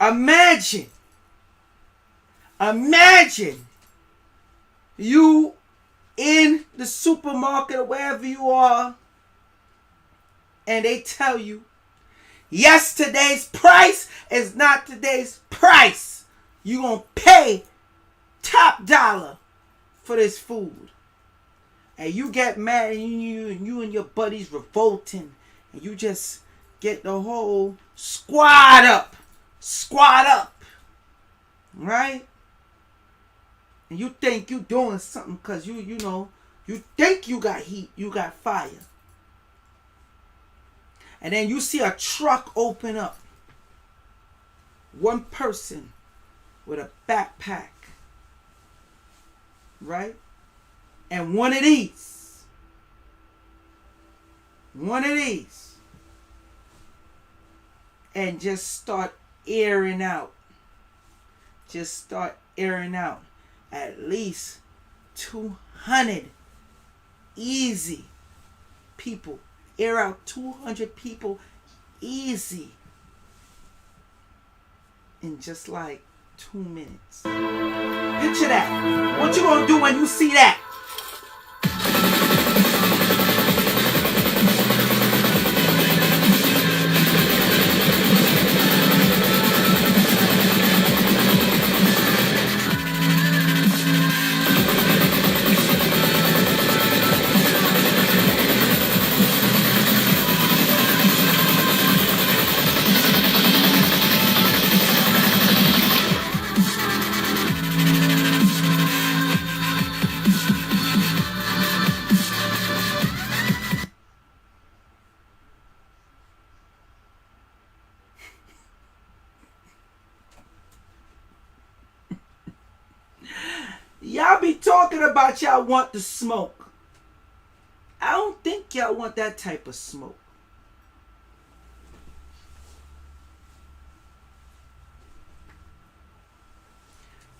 Imagine you in the supermarket or wherever you are, and they tell you, yesterday's price is not today's price. You gonna pay top dollar for this food. And you get mad and you and your buddies revolting. And you just get the whole squad up. Squad up. Right? And you think you doing something because you know, you think you got heat, you got fire. And then you see a truck open up. One person with a backpack. Right? And one of these. And just start airing out. At least 200 easy people. Air out 200 people easy. In just like 2 minutes. Picture that. What you gonna do when you see that? Y'all be talking about y'all want the smoke. I don't think y'all want that type of smoke.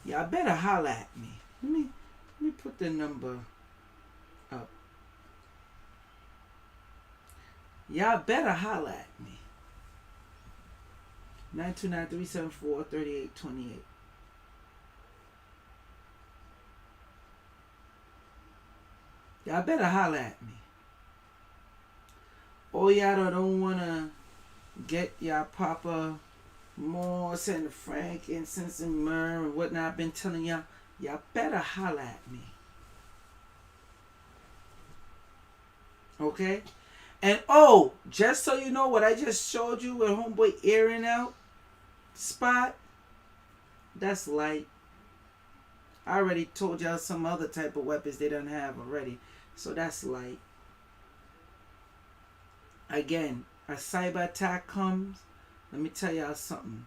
Y'all better holler at me. Let me put the number up. Y'all better holler at me. 929-374-3828. Y'all better holler at me. Oh, y'all don't want to get y'all Papa Morse and the frankincense and myrrh and whatnot. I've been telling y'all. Y'all better holler at me. Okay? And oh, just so you know what I just showed you with homeboy airing out spot, that's light. I already told y'all some other type of weapons they don't have already. So that's light. Again, a cyber attack comes. Let me tell y'all something.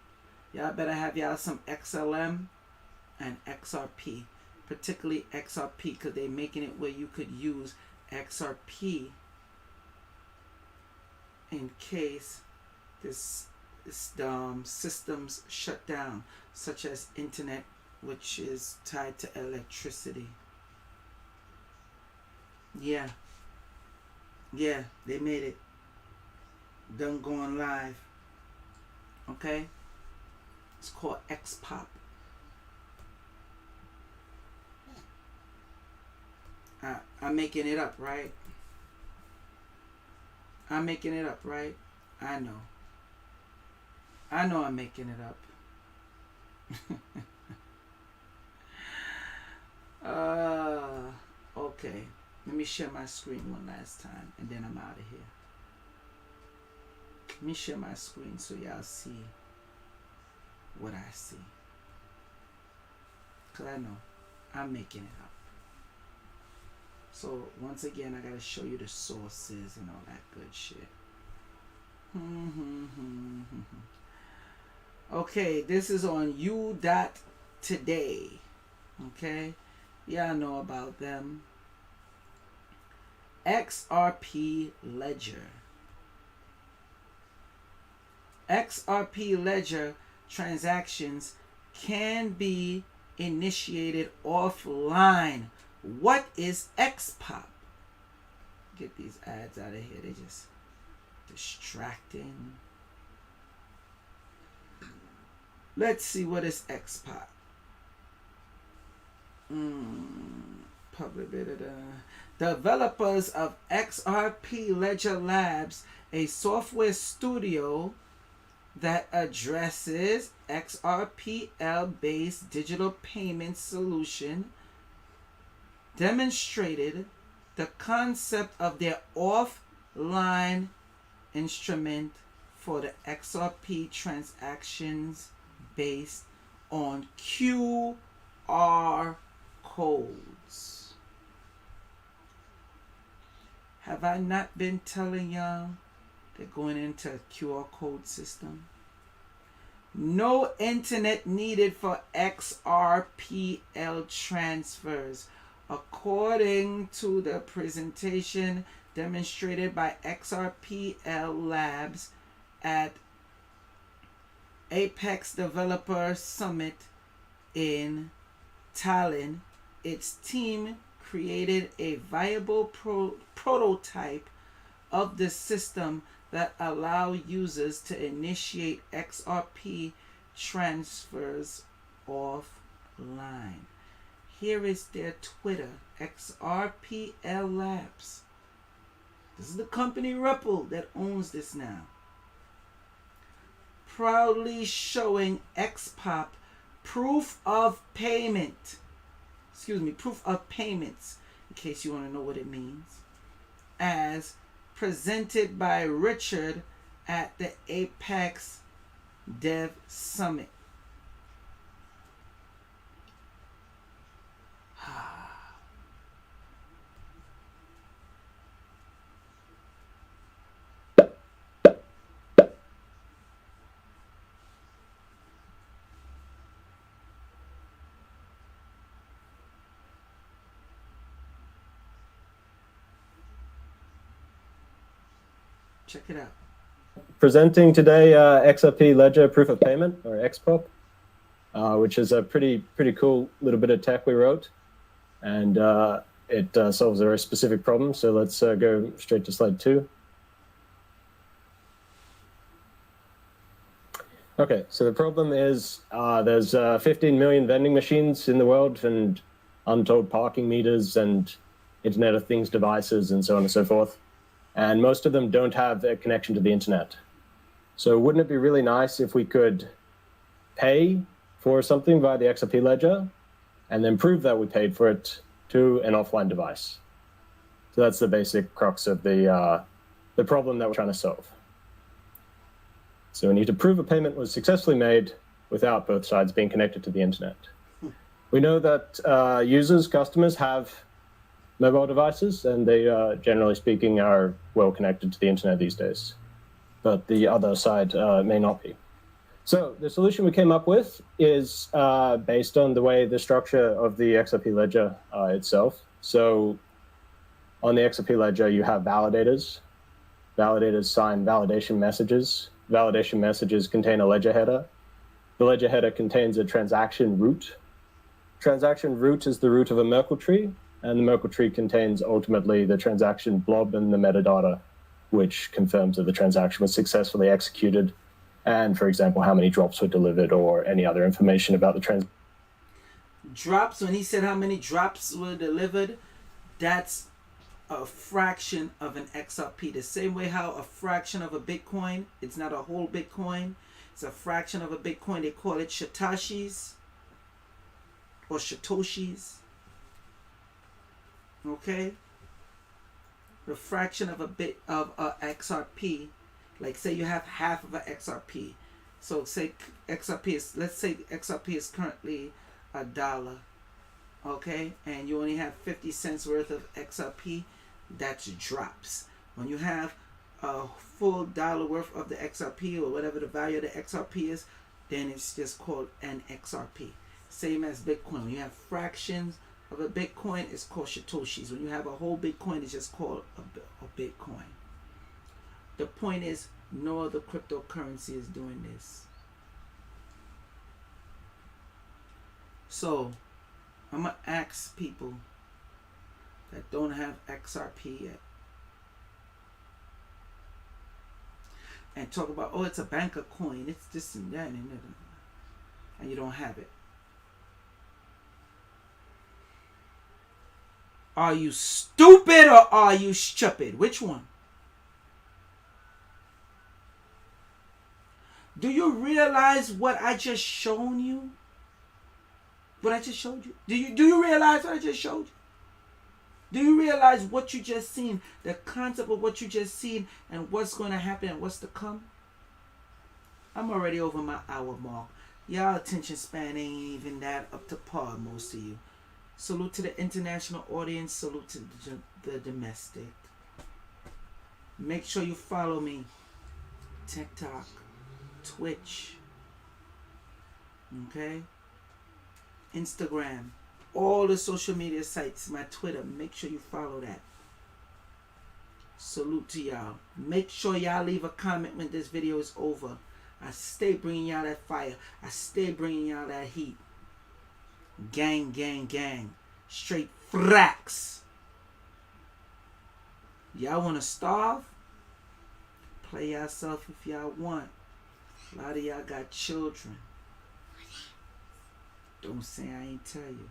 Y'all better have y'all some XLM and XRP. Particularly XRP, because they're making it where you could use XRP in case this systems shut down, such as internet, which is tied to electricity. Yeah, they made it. Done going live. Okay? It's called XPOP. I'm making it up, right? I'm making it up, right? I know I'm making it up. Okay. Let me share my screen one last time, and then I'm out of here. Let me share my screen so y'all see what I see. Because I know I'm making it up. So, once again, I got to show you the sources and all that good shit. Okay, this is on u.today. Okay? Y'all know about them. XRP Ledger. XRP Ledger transactions can be initiated offline. What is XPOP? Get these ads out of here. They're just distracting. Let's see, what is XPOP? Public beta. developers of XRP Ledger Labs, a software studio that addresses XRPL-based digital payment solution, demonstrated the concept of their offline instrument for the XRP transactions based on QR codes. Have I not been telling y'all they're going into a QR code system? No internet needed for XRPL transfers, according to the presentation demonstrated by XRPL Labs at Apex Developer Summit in Tallinn. Its team created a viable prototype of the system that allow users to initiate XRP transfers offline. Here is their Twitter, XRPL Labs. This is the company Ripple that owns this now. Proudly showing XPOP proof of payment. Proof of payments, in case you want to know what it means. As presented by Richard at the Apex Dev Summit. Check it out. Presenting today XRP Ledger Proof of Payment, or XPOP, which is a pretty cool little bit of tech we wrote, and it solves a very specific problem. So let's go straight to slide 2. Okay, so the problem is there's 15 million vending machines in the world and untold parking meters and Internet of Things devices and so on and so forth. And most of them don't have a connection to the internet. So wouldn't it be really nice if we could pay for something via the XRP ledger and then prove that we paid for it to an offline device? So that's the basic crux of the problem that we're trying to solve. So we need to prove a payment was successfully made without both sides being connected to the internet. We know that customers have mobile devices, and they, generally speaking, are well connected to the internet these days. But the other side may not be. So the solution we came up with is based on the way the structure of the XRP ledger itself. So on the XRP ledger, you have validators. Validators sign validation messages. Validation messages contain a ledger header. The ledger header contains a transaction root. Transaction root is the root of a Merkle tree, and the Merkle tree contains ultimately the transaction blob and the metadata, which confirms that the transaction was successfully executed, and, for example, how many drops were delivered or any other information about the transaction. Drops, when he said how many drops were delivered, that's a fraction of an XRP. The same way how a fraction of a Bitcoin, it's not a whole Bitcoin, it's a fraction of a Bitcoin. They call it Satoshis or Satoshis. Okay? The fraction of a bit of a XRP, like say you have half of a XRP. So say XRP is, let's say XRP is currently $1. Okay? And you only have 50 cents worth of XRP. That's drops. When you have a full dollar worth of the XRP or whatever the value of the XRP is, then it's just called an XRP. Same as Bitcoin. When you have fractions of a Bitcoin, it's called Satoshis. When you have a whole Bitcoin, it's just called a Bitcoin. The point is, no other cryptocurrency is doing this. So, I'm going to ask people that don't have XRP yet and talk about, oh, it's a banker coin, it's this and that, and you don't have it. Are you stupid or are you stupid? Which one? Do you realize what I just shown you? What I just showed you? Do you realize what I just showed you? Do you realize what you just seen? The concept of what you just seen and what's going to happen and what's to come? I'm already over my hour mark. Y'all attention span ain't even that up to par, most of you. Salute to the international audience. Salute to the domestic. Make sure you follow me. TikTok, Twitch, okay? Instagram, all the social media sites, my Twitter. Make sure you follow that. Salute to y'all. Make sure y'all leave a comment when this video is over. I stay bringing y'all that fire. I stay bringing y'all that heat. Gang, gang, gang. Straight fracks. Y'all want to starve? Play yourself if y'all want. A lot of y'all got children. Don't say I ain't tell you.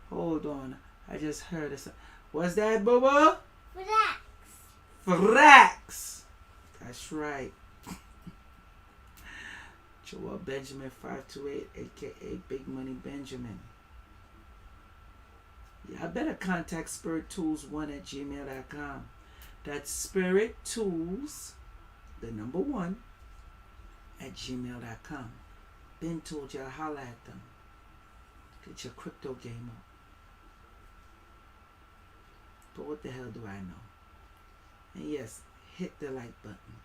Hold on. I just heard it. What's that, Bubba? Frax. Frax. That's right. Joel Benjamin 528, aka Big Money Benjamin. Y'all better contact spirittools1@gmail.com. That's spirittools, the number 1, @gmail.com. Been told y'all holla at them. Get your crypto game up. But what the hell do I know? And yes, hit the like button.